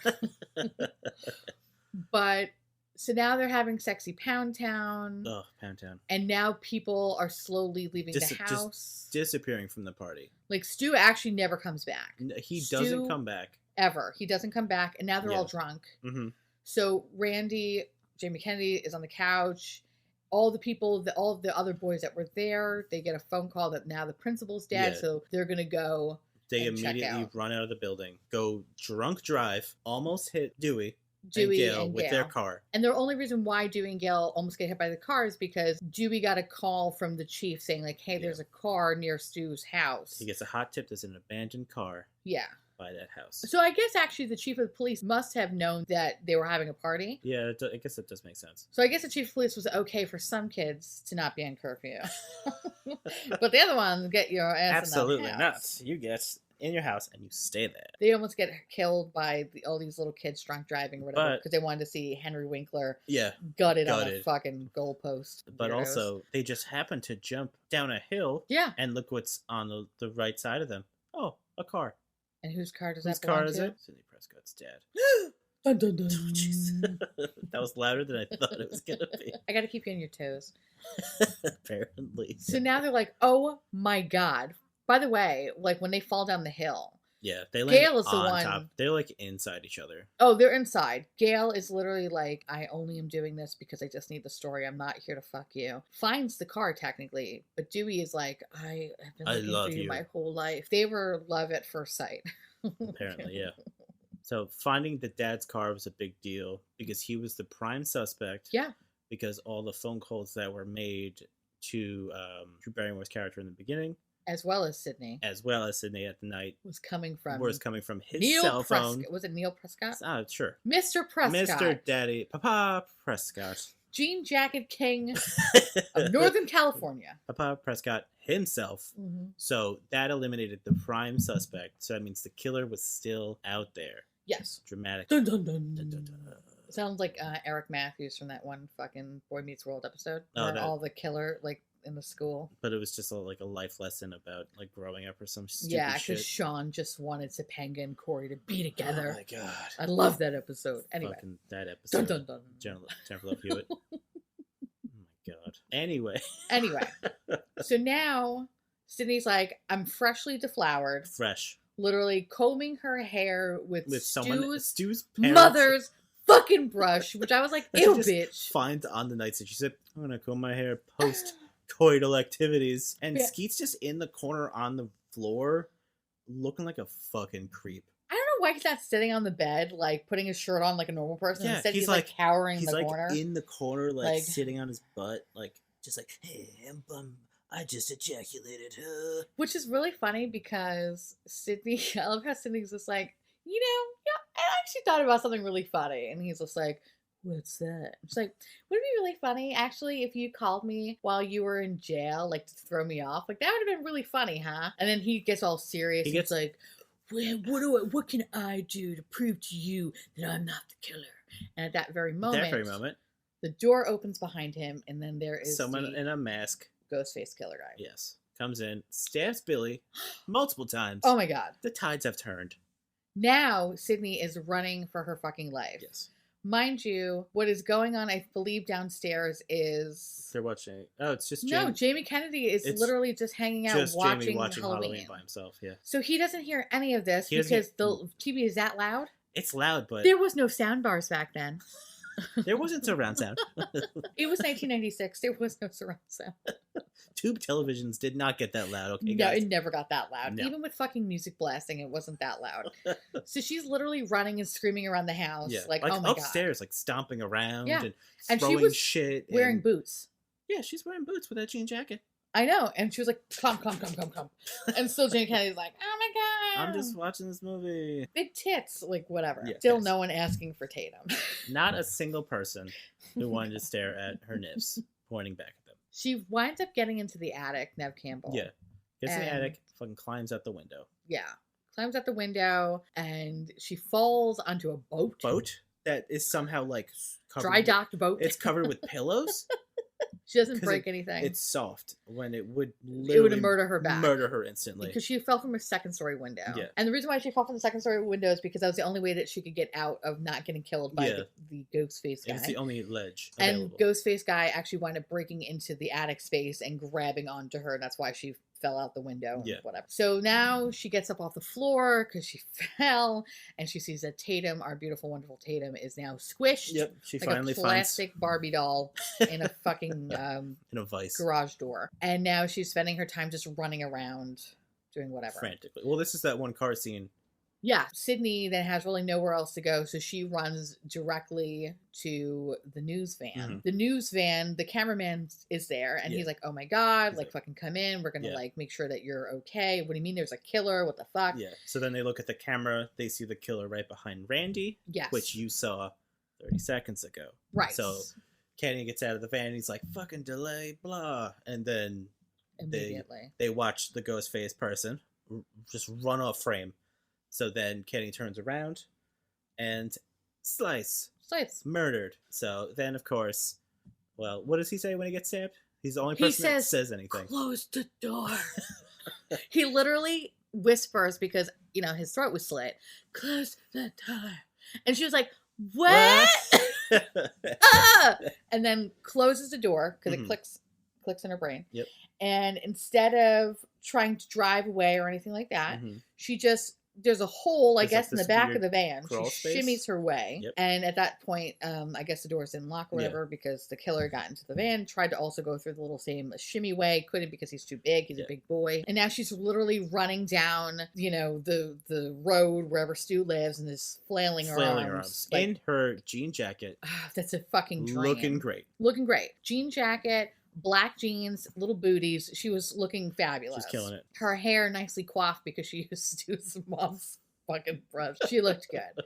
But so now they're having sexy Pound Town. Oh, Pound Town. And now people are slowly leaving the house. Just disappearing from the party. Like, Stu actually never comes back. He doesn't come back. Ever. He doesn't come back. And now they're all drunk. Mm-hmm. So Randy, Jamie Kennedy is on the couch. All the people, all of the other boys that were there, they get a phone call that now the principal's dead. Yeah. So they're going to go. They immediately run out of the building, go drunk drive, almost hit Dewey and Gail with their car. And the only reason why Dewey and Gail almost get hit by the car is because Dewey got a call from the chief saying, like, hey, there's a car near Stu's house. He gets a hot tip. There's an abandoned car. Yeah. By that house. So I guess actually the chief of the police must have known that they were having a party. Yeah, I guess that does make sense. So I guess the chief of police was okay for some kids to not be on curfew. But the other ones get your ass absolutely in the house. not. You get in your house and you stay there. They almost get killed by all these little kids drunk driving or whatever because they wanted to see Henry Winkler gutted on a fucking goalpost. But also, they just happen to jump down a hill and look what's on the right side of them. Oh, a car. And whose car does that belong to? Whose car is it? Sidney Prescott's dad. Dun, dun, dun. That was louder than I thought it was going to be. I got to keep you on your toes. Apparently. So now they're like, oh my God. By the way, like when they fall down the hill. Yeah, they land Gail is the one. Top. They're like inside each other. Oh, they're inside. Gail is literally like, I only am doing this because I just need the story. I'm not here to fuck you. Finds the car technically, but Dewey is like, I have been looking for you my whole life. They were love at first sight. Apparently, yeah. So finding the dad's car was a big deal because he was the prime suspect. Yeah. Because all the phone calls that were made to Drew Barrymore's character in the beginning, as well as Sydney at the night, was coming from his Neil cell phone. Was it Neil Prescott? Sure. Mr. Prescott. Mr. Daddy, Papa Prescott. Jean Jacket King of Northern California. Papa Prescott himself. Mm-hmm. So that eliminated the prime suspect. So that means the killer was still out there. Yes. Dramatic. Dun, dun, dun. Dun, dun, dun. Sounds like Eric Matthews from that one fucking Boy Meets World episode. Where all the killer, like, in the school. But it was just like a life lesson about like growing up or some stupid shit. Yeah, because Sean just wanted Topanga and Corey to be together. Oh my god. I love that episode. Anyway. Fucking that episode. Dun, dun, dun. Jennifer Love Hewitt. Oh my god. Anyway. So now Sydney's like, I'm freshly deflowered. Fresh. Literally combing her hair with Stu's mother's fucking brush, which I was like, ew, bitch. Finds on the nights that she said, I'm gonna comb my hair post-coital activities. And Skeet's just in the corner on the floor looking like a fucking creep. I don't know why he's not sitting on the bed, like putting his shirt on like a normal person. Yeah, instead he's like cowering in the corner. He's in the corner, like sitting on his butt, like just like, hey, I just ejaculated her. Which is really funny because Sydney, I love how Sydney's just like, I actually thought about something really funny. And he's just like, what's that? She's like, would it be really funny, actually, if you called me while you were in jail, like, to throw me off? Like, that would have been really funny, huh? And then he gets all serious. He's like, well, what can I do to prove to you that I'm not the killer? And at that very moment, the door opens behind him, and then there is someone in a mask. Ghostface killer guy. Yes. Comes in, stabs Billy multiple times. Oh my god. The tides have turned. Now, Sydney is running for her fucking life. Yes. Mind you, what is going on, I believe, downstairs is... They're watching... Oh, it's just Jamie. No, Jamie Kennedy is literally just hanging out watching Halloween by himself, yeah. So he doesn't hear any of this because the TV is that loud. It's loud, but... There was no sound bars back then. There wasn't surround sound. It was 1996. There was no surround sound. Tube televisions did not get that loud, okay, No, guys? it never got that loud. No. Even with fucking music blasting, it wasn't that loud. So she's literally running and screaming around the house. Yeah. Like, oh my upstairs, like stomping around and throwing she was shit. Wearing boots. Yeah, she's wearing boots with that jean jacket. I know. And she was like, come. And still Jane Kennedy's like, oh my god. I'm just watching this movie. Big tits. Like, whatever. Yeah, still no one asking for Tatum. Not a single person who wanted to stare at her nips, pointing back at them. She winds up getting into the attic, Nev Campbell. Yeah. Gets in the attic, fucking climbs out the window. Yeah. Climbs out the window, and she falls onto a boat. Boat? That is somehow, like, covered. Dry docked boat. It's covered with pillows. She doesn't break anything. It's soft. When it would murder her back. Murder her instantly. Because she fell from a second-story window. Yeah. And the reason why she fell from the second-story window is because that was the only way that she could get out of not getting killed by the Ghostface guy. It's the only ledge available. And Ghostface guy actually wound up breaking into the attic space and grabbing onto her. That's why she fell out the window and whatever. So now she gets up off the floor because she fell, and she sees that Tatum, our beautiful, wonderful Tatum, is now squished. Yep, she like finally a plastic Barbie doll in a fucking in a vice garage door. And now she's spending her time just running around doing whatever. Frantically. Well, this is that one car scene. Yeah, Sydney then has really nowhere else to go, so she runs directly to the news van. Mm-hmm. The news van, the cameraman is there, and he's like, oh my god, like, fucking come in, we're gonna, like, make sure that you're okay. What do you mean there's a killer? What the fuck? Yeah, so then they look at the camera, they see the killer right behind Randy, which you saw 30 seconds ago. Right. So Kenny gets out of the van, and he's like, fucking delay, blah, and then immediately they watch the ghost face person just run off frame. So then Kenny turns around and slice. Murdered. So then, of course, well, what does he say when he gets stabbed? He's the only person that says anything. Close the door. He literally whispers because, his throat was slit. Close the door. And she was like, what? And then closes the door because it clicks in her brain. Yep. And instead of trying to drive away or anything like that, she just there's a hole, I There's, guess, like, in the this back weird of the van. She crawl space. shimmies her way. Yep. And at that point, I guess the doors didn't lock or whatever because the killer got into the van, tried to also go through the little same shimmy way. Couldn't because he's too big. He's a big boy. And now she's literally running down, you know, the road wherever Stu lives and is flailing her arms. Like, in her jean jacket. That's a fucking dream. Looking great. Looking great. Jean jacket, black jeans, little booties. She was looking fabulous. She's killing it. Her hair nicely coiffed because she used to use mom's fucking brush. She looked good.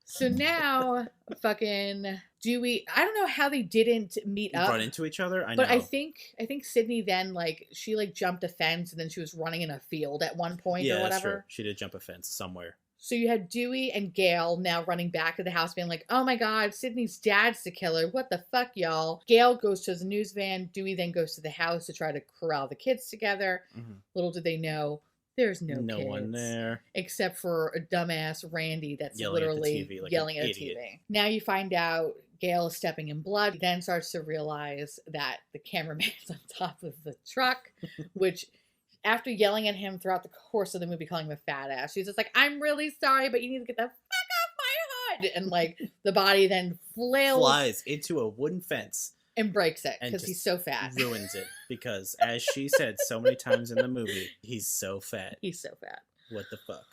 So now, fucking Dewey. I don't know how they didn't meet up. Run into each other. But I think Sydney then she jumped a fence and then she was running in a field at one point or whatever. That's true. She did jump a fence somewhere. So you had Dewey and Gail now running back to the house being like, oh my God, Sydney's dad's the killer. What the fuck, y'all? Gail goes to the news van. Dewey then goes to the house to try to corral the kids together. Mm-hmm. Little did they know, there's no kids, one there. Except for a dumbass Randy that's literally yelling at the TV. Now you find out Gail is stepping in blood. Then starts to realize that the cameraman's on top of the truck, which... After yelling at him throughout the course of the movie, calling him a fat ass, she's just like, I'm really sorry, but you need to get the fuck off my hood. And like the body then flies into a wooden fence and breaks it because he's so fat. Ruins it because, as she said so many times in the movie, he's so fat. He's so fat. What the fuck?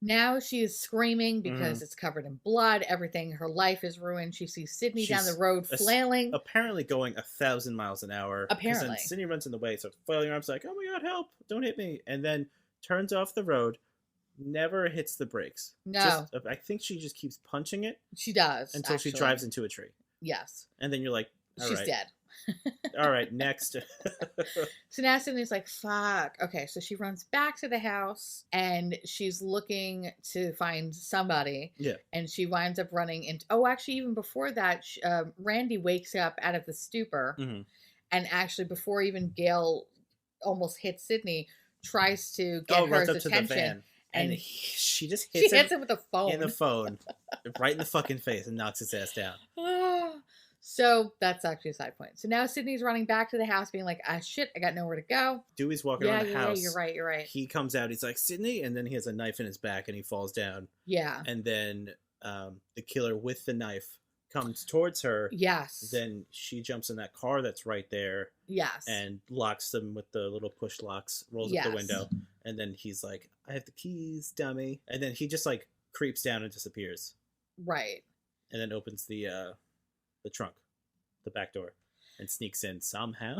Now she is screaming because it's covered in blood. Everything, her life is ruined. She sees Sydney down the road flailing. Apparently going 1,000 miles an hour. Apparently. Then Sydney runs in the way, starts flailing arms like, oh my God, help, don't hit me. And then turns off the road, never hits the brakes. No. I think she just keeps punching it. She does. Until she drives into a tree. Yes. And then you're like, she's dead. All right, next. So now Sydney's like, fuck. Okay, so she runs back to the house and she's looking to find somebody. Yeah. And she winds up running into... Oh, actually, even before that, Randy wakes up out of the stupor. Mm-hmm. And actually, before even Gail almost hits Sydney, tries to get her attention. And she just hits him with a phone. In the phone. Right in the fucking face and knocks his ass down. So that's actually a side point. So now Sydney's running back to the house being like, ah, shit, I got nowhere to go. Dewey's walking around the house. Yeah, you're right. He comes out, he's like, Sydney, and then he has a knife in his back and he falls down. Yeah. And then the killer with the knife comes towards her. Yes. Then she jumps in that car that's right there. Yes. And locks them with the little push locks, rolls up the window. And then he's like, I have the keys, dummy. And then he just like creeps down and disappears. Right. And then opens the trunk, the back door, and sneaks in somehow.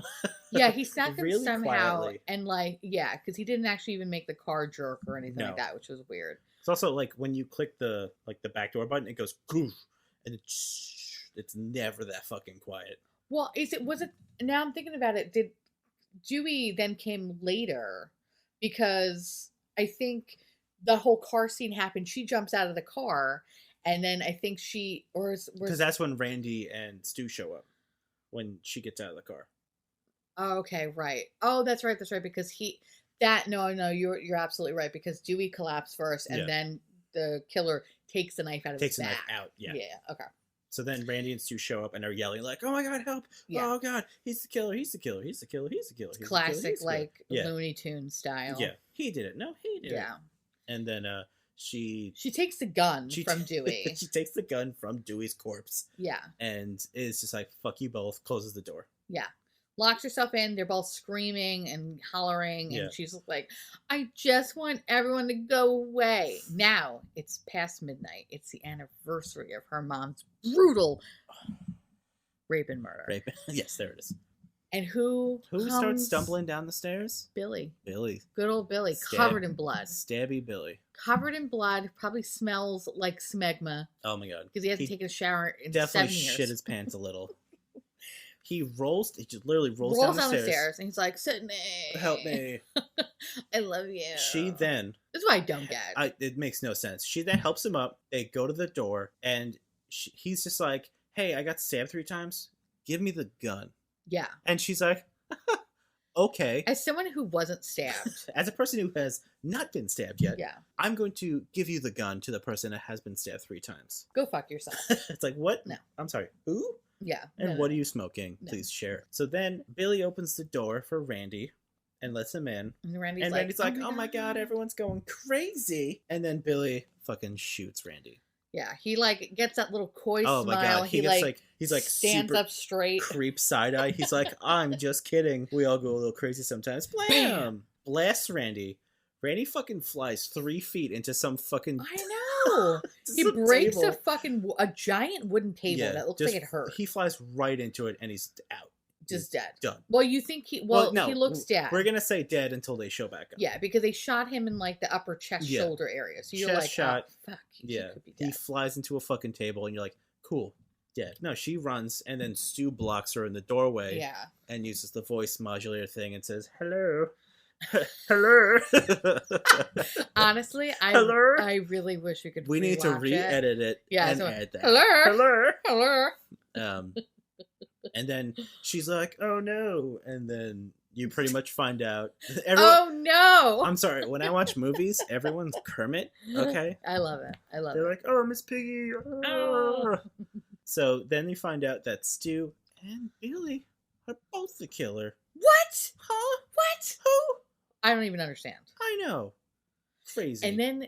Yeah, he snuck in really somehow. quietly. And like, yeah, because he didn't actually even make the car jerk or anything like that, which was weird. It's also like when you click the back door button, it goes goof, and it's never that fucking quiet. Well, was it now I'm thinking about it, did Dewey then came later? Because I think the whole car scene happened. She jumps out of the car. And then I think because that's when Randy and Stu show up, when she gets out of the car. Oh, okay, right. Oh, that's right. Because you're absolutely right. Because Dewey collapsed first, and then the killer takes the knife out of his back. Takes the knife out. Yeah. Yeah. Okay. So then Randy and Stu show up and are yelling like, "Oh my God, help! Yeah. Oh God, he's the killer! He's the killer! He's the killer! He's the killer!" It's classic Looney Tunes style. Yeah, he did it. No, he did it. Yeah. And then she takes the gun from Dewey. She takes the gun from Dewey's corpse. Yeah. And is just like, fuck you both, closes the door. Yeah. Locks herself in. They're both screaming and hollering. And she's like, I just want everyone to go away. Now, it's past midnight. It's the anniversary of her mom's brutal rape and murder. Yes, there it is. And who starts stumbling down the stairs? Billy. Good old Billy, covered in blood. Stabby Billy. Covered in blood, probably smells like smegma. Oh my God. Because he hasn't taken a shower in 7 years. Definitely shit his pants a little. He just literally rolls down the stairs. And he's like, Sydney. Help me. I love you. She then. That's what I don't get. It makes no sense. She then helps him up. They go to the door and he's just like, hey, I got stabbed 3 times. Give me the gun. Yeah. And she's like, okay. As someone who wasn't stabbed. As a person who has not been stabbed yet. Yeah. I'm going to give you the gun to the person that has been stabbed 3 times. Go fuck yourself. It's like, what? No. I'm sorry. Who? Yeah. And what are you smoking? Please share. So then Billy opens the door for Randy. and lets him in. And Randy's And like, Randy's like, oh my god, everyone's going crazy. And then Billy fucking shoots Randy. Yeah, he like gets that little coy Oh smile. my god, He gets like he's like stands super up straight. creep side eye. He's like, I'm just kidding. We all go a little crazy sometimes. Blam! Blasts Randy. Randy fucking flies 3 feet into some fucking. I know. He breaks a giant wooden table that looks like it hurt. He flies right into it and he's out. Just dead. Done. Well, you think he? Well, no, he looks dead. We're gonna say dead until they show back up. Yeah, because they shot him in like the upper chest shoulder area. So you're like, shot. Oh, fuck. Yeah. Could be dead. He flies into a fucking table, and you're like, cool, dead. No, she runs, and then Stu blocks her in the doorway. Yeah. And uses the voice modulator thing and says, "Hello." Hello. Honestly, Hello? I really wish we could. We need to re-edit it. Yeah, and add that. Hello. And then she's like, "Oh no!" And then you pretty much find out. Oh no! I'm sorry. When I watch movies, everyone's Kermit. Okay. I love it. They're like, "Oh, Miss Piggy." Oh. So then you find out that Stu and Billy are both the killer. What? Huh? What? Who? I don't even understand. I know. Crazy. And then,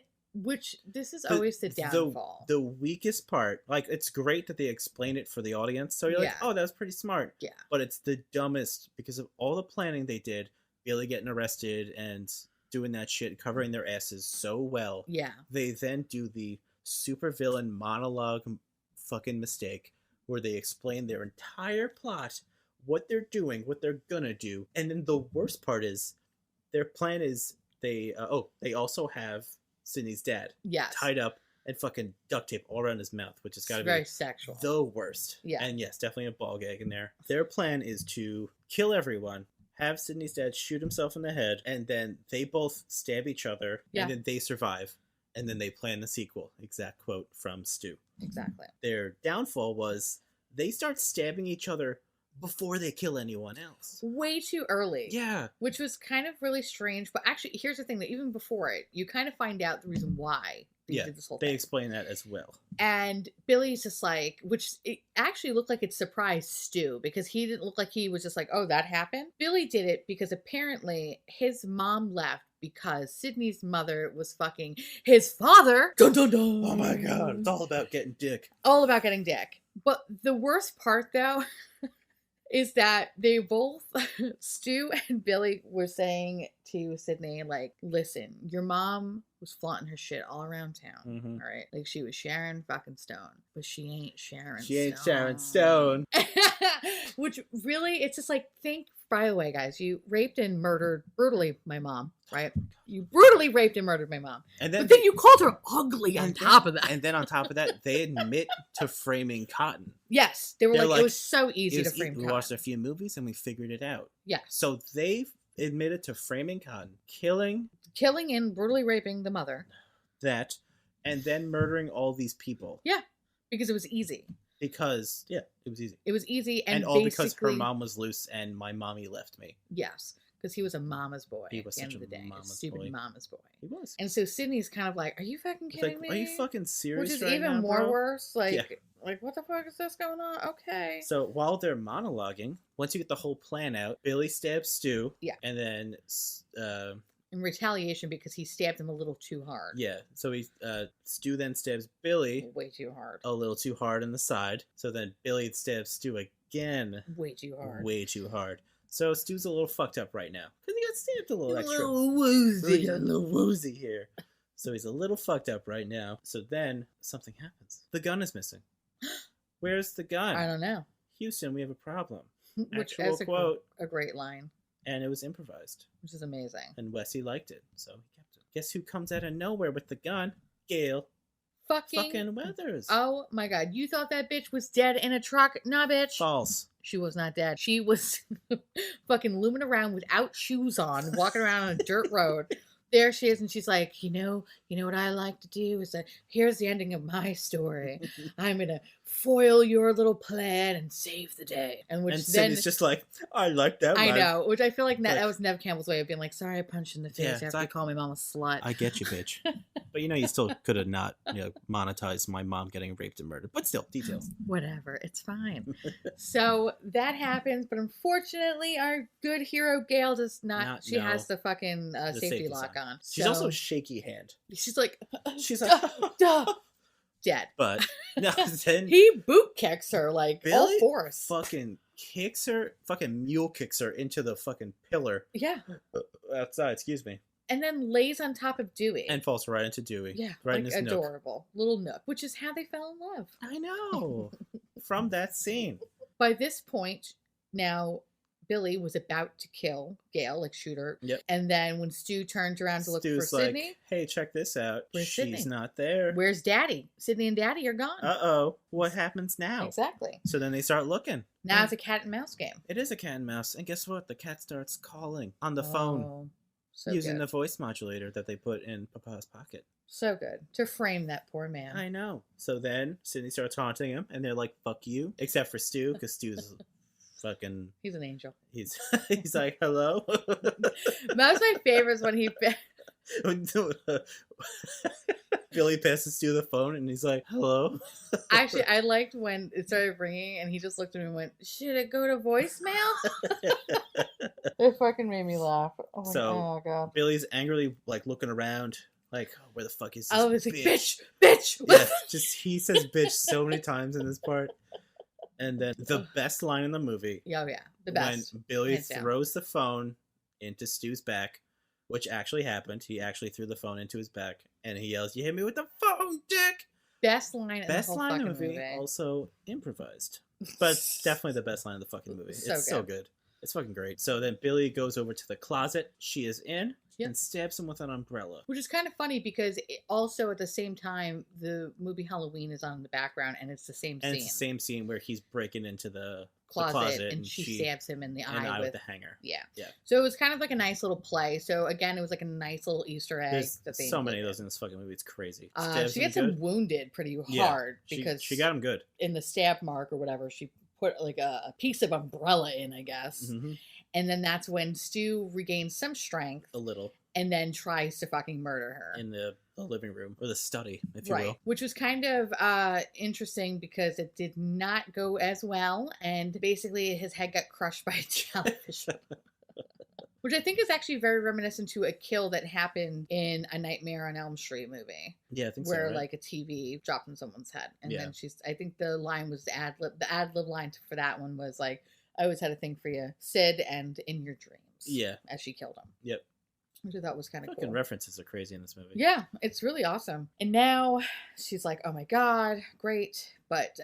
this is always the downfall. The weakest part, like, it's great that they explain it for the audience. So you're like, oh, that was pretty smart. Yeah. But it's the dumbest because of all the planning they did, Billy getting arrested and doing that shit, covering their asses so well. Yeah. They then do the supervillain monologue fucking mistake where they explain their entire plot, what they're doing, what they're gonna do. And then the worst part is their plan is they also have Sydney's dad tied up and fucking duct tape all around his mouth, which has got to be very sexual. The worst. Yeah. And yes, definitely a ball gag in there. Their plan is to kill everyone, have Sydney's dad shoot himself in the head, and then they both stab each other, and then they survive. And then they plan the sequel. Exact quote from Stu. Exactly. Their downfall was they start stabbing each other before they kill anyone else. Way too early. Yeah. Which was kind of really strange. But actually, here's the thing, that even before it, you kind of find out the reason why they did this whole thing. They explain that as well. And Billy's just like, which it actually looked like it surprised Stu, because he didn't look like he was just like, oh, that happened. Billy did it because apparently his mom left because Sydney's mother was fucking his father. Dun, dun, dun. Oh my god, it's all about getting dick. All about getting dick. But the worst part, though, is that they both, Stu and Billy, were saying to Sydney, like, listen, your mom was flaunting her shit all around town, all right? Like, she was Sharon fucking Stone, but she ain't Sharon Stone. She ain't Sharon Stone. Which, really, it's just like, by the way, guys, you raped and murdered brutally my mom, right? You brutally raped and murdered my mom. And then, but then you called her ugly on top of that. And then on top of that, they admit to framing Cotton. Yes. They were like, it was so easy to frame Cotton. We watched a few movies and we figured it out. Yeah. So they admitted to framing Cotton, killing and brutally raping the mother. That, and then murdering all these people. Yeah. Because it was easy. Because, it was easy. It was easy. And all because her mom was loose and my mommy left me. Yes. Because he was a mama's boy. He was at the such end of the day. stupid mama's boy. He was. And so Sydney's kind of like, are you fucking kidding me? Are you fucking serious? Which is right even now, more bro? worse. Like, what the fuck is this going on? Okay. So while they're monologuing, once you get the whole plan out, Billy stabs Stu. Yeah. And then in retaliation because he stabbed him a little too hard. Yeah. So Stu then stabs Billy way too hard. A little too hard in the side. So then Billy stabs Stu again. Way too hard. Way too hard. So Stu's a little fucked up right now because he got stabbed a little extra. A little woozy. A little woozy here. So he's a little fucked up right now. So then something happens. The gun is missing. Where's the gun? I don't know. Houston, we have a problem. Which Actual quote. A great line. And it was improvised. Which is amazing. And Wessy liked it, so he kept it. Guess who comes out of nowhere with the gun? Gail. Fucking Weathers. Oh my god. You thought that bitch was dead in a truck? Nah, bitch. False. She was not dead. She was fucking looming around without shoes on, walking around on a dirt road. There she is, and she's like, you know what I like to do is that here's the ending of my story. I'm gonna foil your little plan and save the day. And which And then Sydney's just like, I like that I line. know, which I feel like Like- that was Nev Campbell's way of being like, sorry, I punched you in the face Yeah, after it's you like- call me mom a slut. I get you, bitch. But you still could have not, monetized my mom getting raped and murdered. But still, details. Whatever, it's fine. So that happens, but unfortunately, our good hero Gail does not. She has the fucking safety lock sign. on. She's So also shaky hand. she's like, She's like, duh, dead. but no, then He boot kicks her like all Billy force. fucking kicks her, fucking mule kicks her into the fucking pillar Yeah, outside. Excuse me, and then lays on top of Dewey. and falls right into Dewey. yeah, right in like his nook. adorable little nook, which is how they fell in love. I know. From that scene. By this point, now Billy was about to kill Gail, like shoot her. Yep. And then when Stu turns around to look Stu's for Sydney, like, hey, check this out. Where's She's Sydney? not there. where's Daddy? Sydney and Daddy are gone. Uh-oh. What happens now? Exactly. So then they start looking. Now it's a cat and mouse game. It is a cat and mouse. And guess what? The cat starts calling on the phone Oh, so using good. the voice modulator that they put in Papa's pocket. So good. To frame that poor man. I know. So then Sydney starts haunting him, and they're like, fuck you. Except for Stu, because Stu's fucking... He's an angel. He's like, hello? That was my favorite is when he... Billy passes Stu the phone, and he's like, hello? Actually, I liked when it started ringing and he just looked at me and went, should it go to voicemail? It fucking made me laugh. Oh, So- oh God. Billy's angrily, like, looking around, like, where the fuck is this I was like, bitch? bitch! Yeah, just he says bitch so many times in this part. And then the best line in the movie, Yeah, the best. when Billy hands down. throws the phone into Stu's back, which actually happened. He actually threw the phone into his back, and he yells, "You hit me with the phone, dick!" Best line in Best the whole line in fucking the movie, movie. also improvised, but definitely the best line in the fucking movie. So It's so good. It's fucking great. So then Billy goes over to the closet. She is in Yep. and stabs him with an umbrella. Which is kind of funny because also at the same time, the movie Halloween is on in the background and it's the same And scene. it's the same scene where he's breaking into the Closet, and she stabs him in the eye with with... the hanger. Yeah. Yeah. So it was kind of like a nice little play. So again, it was like a nice little Easter egg. There's that they so many of included. those in this fucking movie. It's crazy. She Stabs gets him him good. wounded pretty Yeah, hard because she got him good. in the stab mark or whatever, she put like a piece of umbrella in, I guess. Hmm. And then that's when Stu regains some strength A little and then tries to fucking murder her. in the living room or the study, if you will. Which was kind of interesting because it did not go as well. And basically his head got crushed by a television. Which I think is actually very reminiscent to a kill that happened in A Nightmare on Elm Street movie. Yeah, I think Where so. Right? like a TV dropped on someone's head. And Yeah. then I think the line was the ad lib line for that one was like, I always had a thing for you, Sid, and in your dreams. Yeah. As she killed him. Yep. Which I thought was kind of Fucking cool. references are crazy in this movie. Yeah, it's really awesome. And now she's like, oh my God, great. But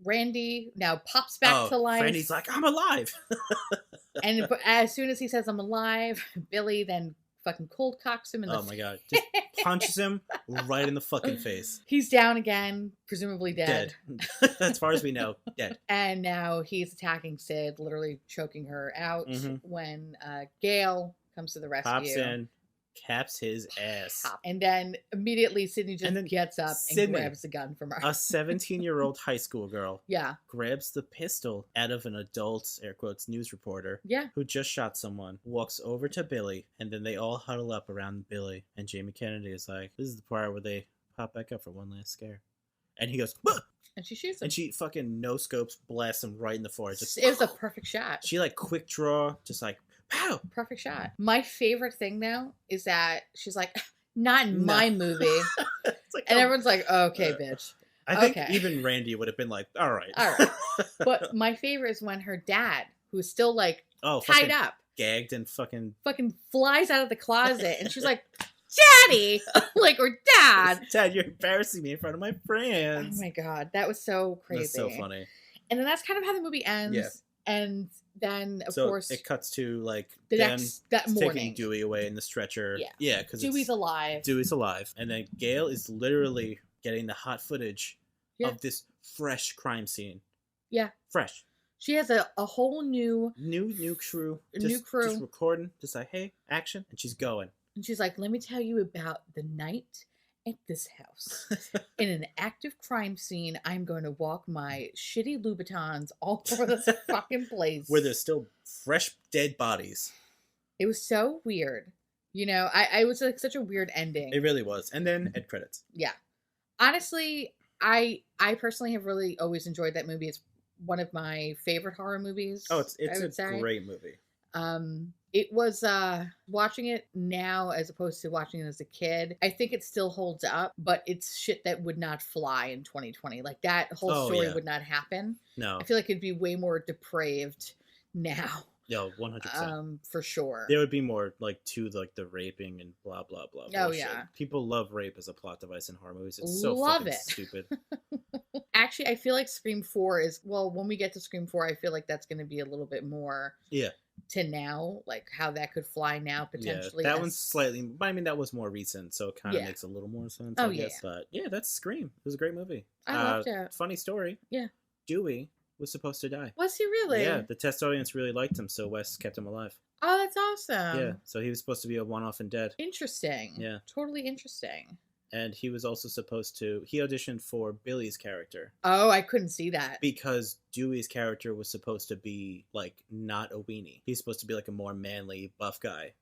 Randy now pops back to life. Randy's like, I'm alive. And as soon as he says I'm alive, Billy then fucking cold cocks him in the Oh my god. Just punches him right in the fucking face. He's down again, presumably dead. As far as we know, dead. And now he's attacking Sid, literally choking her out Mhm. when Gail comes to the rescue. Pops in, caps his ass. And then immediately Sydney just And then gets up and Sydney, grabs the gun from her. A 17-year-old high school girl Yeah. grabs the pistol out of an adult, air quotes, news reporter Yeah. who just shot someone, walks over to Billy, and then they all huddle up around Billy. And Jamie Kennedy is like, this is the part where they pop back up for one last scare. And he goes, "Wah!" And she shoots him. And she fucking no scopes, blasts him right in the forehead. Just, It was a perfect shot. she like quick draw, just like, pow! Perfect shot. My favorite thing now is that she's like, not in No. my movie. It's like, And oh. everyone's like, okay, bitch. I think okay. even Randy would have been like, all right. All right. But my favorite is when her dad, who's still like Oh, tied fucking up, gagged and fucking flies out of the closet and she's like, Daddy! Like, or Dad! Dad, you're embarrassing me in front of my Oh friends. my God. That was so crazy. That's so funny. And then that's kind of how the movie ends. Yeah. And then, of So course, it cuts to like the them next, that taking morning, Dewey away in the stretcher. Yeah. Yeah, because Dewey's alive. Dewey's alive. And then Gail is literally getting the hot footage Yeah. of this fresh crime scene. Yeah. Fresh. She has a whole new, New crew. New crew. Just recording. Just like, hey, action. And she's going. and she's like, let me tell you about the night at this house. In an active crime scene, I'm going to walk my shitty Louboutins all over this fucking place. Where there's still fresh dead bodies. It was so weird. You know, I was like such a weird ending. It really was. And then end credits. Yeah. Honestly, I personally have really always enjoyed that movie. It's one of my favorite horror movies. Oh, it's a great movie. It was watching it now as opposed to watching it as a kid. I think it still holds up, but it's shit that would not fly in 2020. Like that whole story would not happen. No. I feel like it'd be way more depraved now. No, 100%. For sure. There would be more like to like the raping and blah blah blah. Oh bullshit. yeah. People love rape as a plot device in horror movies. It's so Love fucking it. stupid. Actually, I feel like Scream 4 is, well, when we get to Scream 4, I feel like that's going to be a little bit more to now, like how that could fly now potentially. Yeah, that one's slightly, I mean, that was more recent, so it kind of makes a little more sense, I guess. But yeah, that's Scream. It was a great movie. I loved it. Funny story. Yeah. Dewey was supposed to die. Was he really? Yeah, the test audience really liked him, so Wes kept him alive. Oh, that's awesome. Yeah, so he was supposed to be a one-off and dead. Interesting. Yeah. Totally interesting. And he was also supposed to, he auditioned for Billy's character. Oh, I couldn't see that. Because Dewey's character was supposed to be, like, not a weenie. He's supposed to be, like, a more manly, buff guy.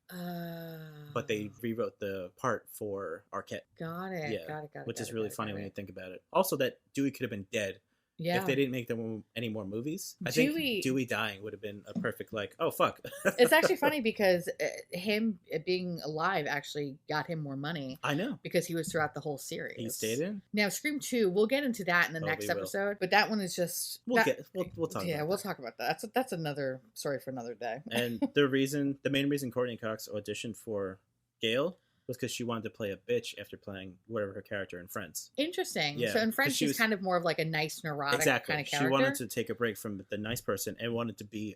But they rewrote the part for Arquette. Got it. Yeah, got it. Which is really funny when you think about it. Also, that Dewey could have been dead. Yeah. If they didn't make them any more movies, I think Dewey dying would have been a perfect, like, oh, fuck. It's actually funny because him being alive actually got him more money. I know. Because he was throughout the whole series. He stayed in? Now, Scream 2, we'll get into that in the next episode. But that one is just... We'll talk about that. Yeah, we'll talk about that. That's another story for another day. And the main reason Courtney Cox auditioned for Gail was because she wanted to play a bitch after playing whatever her character in Friends. Interesting. Yeah, so in Friends, she's kind of more of like a nice, neurotic kind of character. She wanted to take a break from the nice person and wanted to be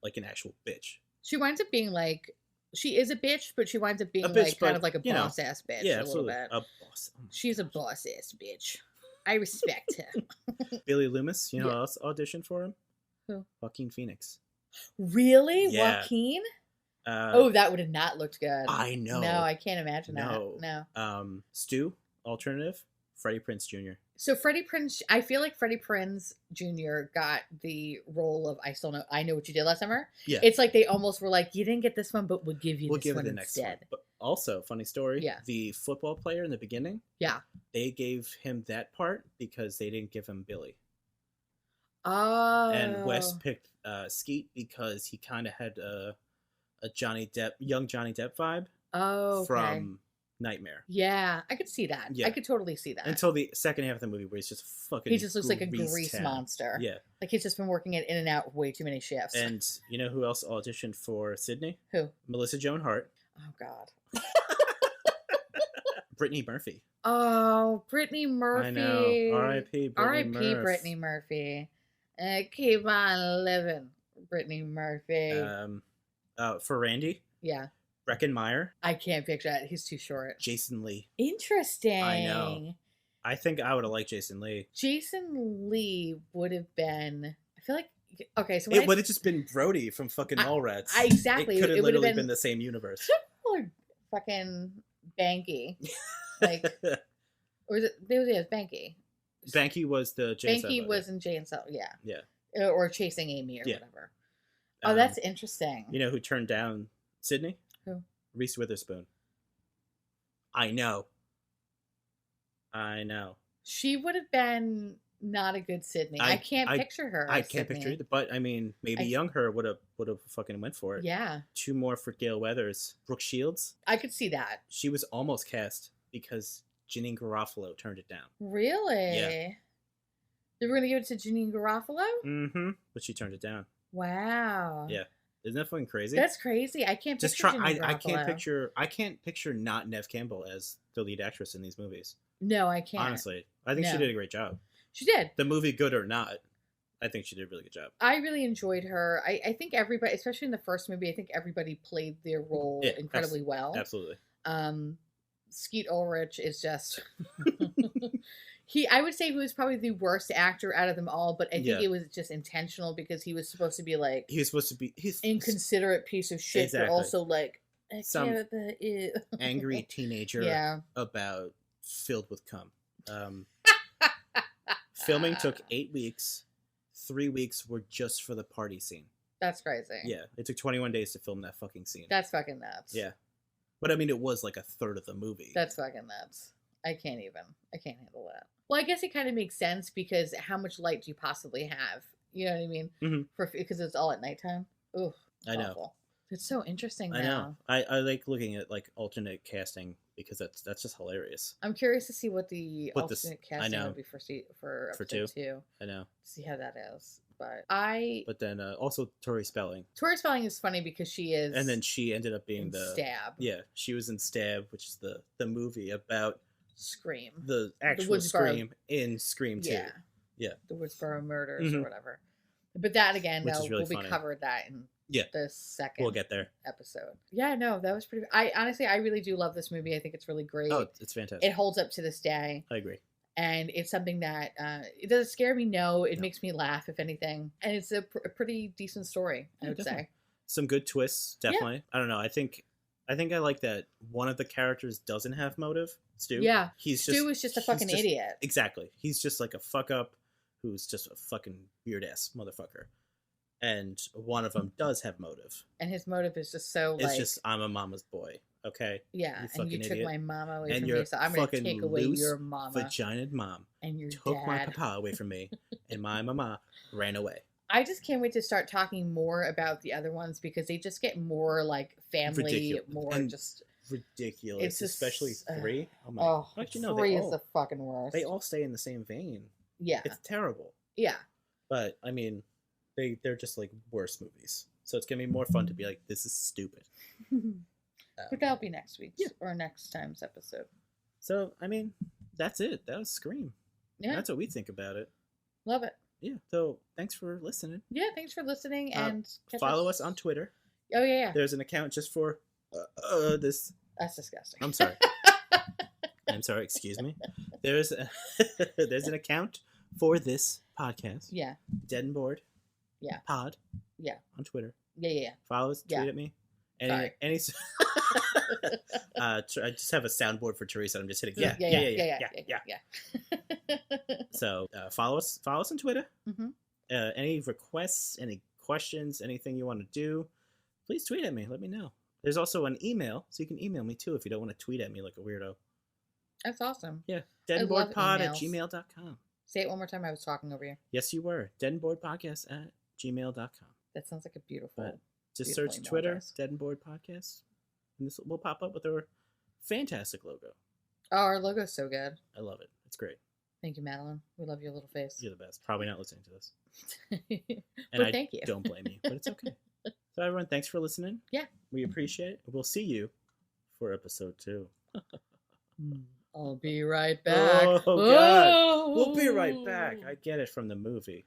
like an actual bitch. She winds up being like, she is a bitch, but she winds up being bitch, like kind of like a boss ass bitch. Yeah, a absolutely. little bit. A boss. Oh she's a boss ass bitch. I respect her. Billy Loomis, you know who else auditioned for him? Who? Joaquin Phoenix. Really? Yeah. Joaquin? That would have not looked good. I know. No, I can't imagine that. No. Stu, alternative, Freddie Prinze Jr. So Freddie Prinze, I feel like Freddie Prinze Jr. got the role of I know what you did last summer. Yeah. It's like they almost were like, you didn't get this one, but we'll give you this one the next instead. one. But also, funny story. Yeah. The football player in the beginning. Yeah. They gave him that part because they didn't give him Billy. Oh. And Wes picked Skeet because he kind of had a young Johnny Depp vibe. Oh, okay. From Nightmare. Yeah, I could see that. Yeah. I could totally see that. Until the second half of the movie where he's just fucking he just looks like a grease monster. Yeah. Like he's just been working it in and out way too many shifts. And you know who else auditioned for Sydney? Who? Melissa Joan Hart. Oh, God. Brittany Murphy. Oh, Brittany Murphy. I know. R.I.P. R.I.P. Brittany Murphy. Keep on living, Brittany Murphy. For Randy. Yeah. Breckenmeyer. I can't picture that. He's too short. Jason Lee. Interesting. I know. I think I would have liked Jason Lee. Jason Lee would have been. I feel like. Okay, so it would have just been Brody from fucking Mallrats. Exactly. It could have literally been the same universe. Or fucking Banky. Like, or is it? It was Banky. Banky was the Jane Banky was in Jane Silent. Yeah. Yeah. Or Chasing Amy or whatever. Oh, that's interesting. You know who turned down Sydney? Who? Reese Witherspoon. I know. She would have been not a good Sydney. I can't picture her. I can't picture either. But I mean, maybe young her would have fucking went for it. Yeah. 2 more for Gail Weathers. Brooke Shields. I could see that. She was almost cast because Janine Garofalo turned it down. Really? Yeah. They were gonna give it to Janine Garofalo? Mm-hmm. But she turned it down. Wow. Yeah. Isn't that fucking crazy? That's crazy. I can't picture Janine Garofalo. I can't picture not Neve Campbell as the lead actress in these movies. No, I can't. Honestly. I think she did a great job. She did. The movie, good or not, I think she did a really good job. I really enjoyed her. I think everybody, especially in the first movie, I think everybody played their role incredibly well. Absolutely. Skeet Ulrich is just I would say he was probably the worst actor out of them all, but I think it was just intentional because he was supposed to be like he's inconsiderate piece of shit, but also like some angry teenager about filled with cum. Filming took 8 weeks. 3 weeks were just for the party scene. That's crazy. Yeah, it took 21 days to film that fucking scene. That's fucking nuts. Yeah. But I mean, it was like a third of the movie. That's fucking nuts. I can't handle that. Well, I guess it kind of makes sense because how much light do you possibly have? You know what I mean? Mm-hmm. Because it's all at nighttime. Ooh, I know. awful. It's so interesting now. I know. I like looking at like alternate casting because that's just hilarious. I'm curious to see what the alternate casting will be for episode 2. I know. See how that is. But then also Tori Spelling. Tori Spelling is funny because she is. And then she ended up being the Stab. Yeah, she was in Stab, which is the movie about Scream. The actual Scream in Scream 2. Yeah. The Woodsboro murders or whatever. But that again, really we covered that in the second we'll get there episode. Yeah, no, that was pretty. I really do love this movie. I think it's really great. Oh, it's fantastic. It holds up to this day. I agree. And it's something that it doesn't scare me. No, it makes me laugh, if anything. And it's a pretty decent story, I would say. Some good twists, definitely. Yeah. I don't know. I think I like that one of the characters doesn't have motive. Stu. Yeah. Stu is just a fucking idiot. Exactly. He's just like a fuck up who's just a fucking weird ass motherfucker. And one of them does have motive. And his motive is just so it's just, I'm a mama's boy. Okay? Yeah. And you took idiot. my mama away from me, so I'm going to take away your mama. Vaginaed mom. And your took dad. my papa away from me. And my mama ran away. I just can't wait to start talking more about the other ones because they just get more like family, ridiculous. More and just ridiculous. It's just, especially 3. Oh my! Actually, no, 3 is the fucking worst. They all stay in the same vein. Yeah, it's terrible. Yeah, but I mean, they're just like worse movies. So it's gonna be more fun to be like, this is stupid. But that'll be next week's or next time's episode. So I mean, that's it. That was Scream. Yeah, that's what we think about it. Love it. Yeah. So thanks for listening. Yeah, thanks for listening and follow us on Twitter. Oh yeah. There's an account just for this. That's disgusting. I'm sorry. I'm sorry. Excuse me. There's an account for this podcast. Yeah. Dead and Bored. Yeah. Pod. Yeah. On Twitter. Yeah. Follow us. Tweet at me. Any I just have a soundboard for Teresa. I'm just hitting yeah. So follow us on Twitter. Mm-hmm. Any requests, any questions, anything you want to do, please tweet at me. Let me know. There's also an email, so you can email me too if you don't want to tweet at me like a weirdo. That's awesome. Yeah, deadandboredpod@gmail.com. Say it one more time. I was talking over you. Yes, you were. deadandboredpodcast@gmail.com. That sounds like a beautiful. Just search Twitter, address. Dead and Bored Podcast, and this will pop up with our fantastic logo. Oh, our logo's so good. I love it. It's great. Thank you, Madeline. We love your little face. You're the best. Probably not listening to this. And thank you. Don't blame you, but it's okay. So everyone, thanks for listening. Yeah. We appreciate it. We'll see you for episode 2. I'll be right back. Oh, God. We'll be right back. I get it from the movie.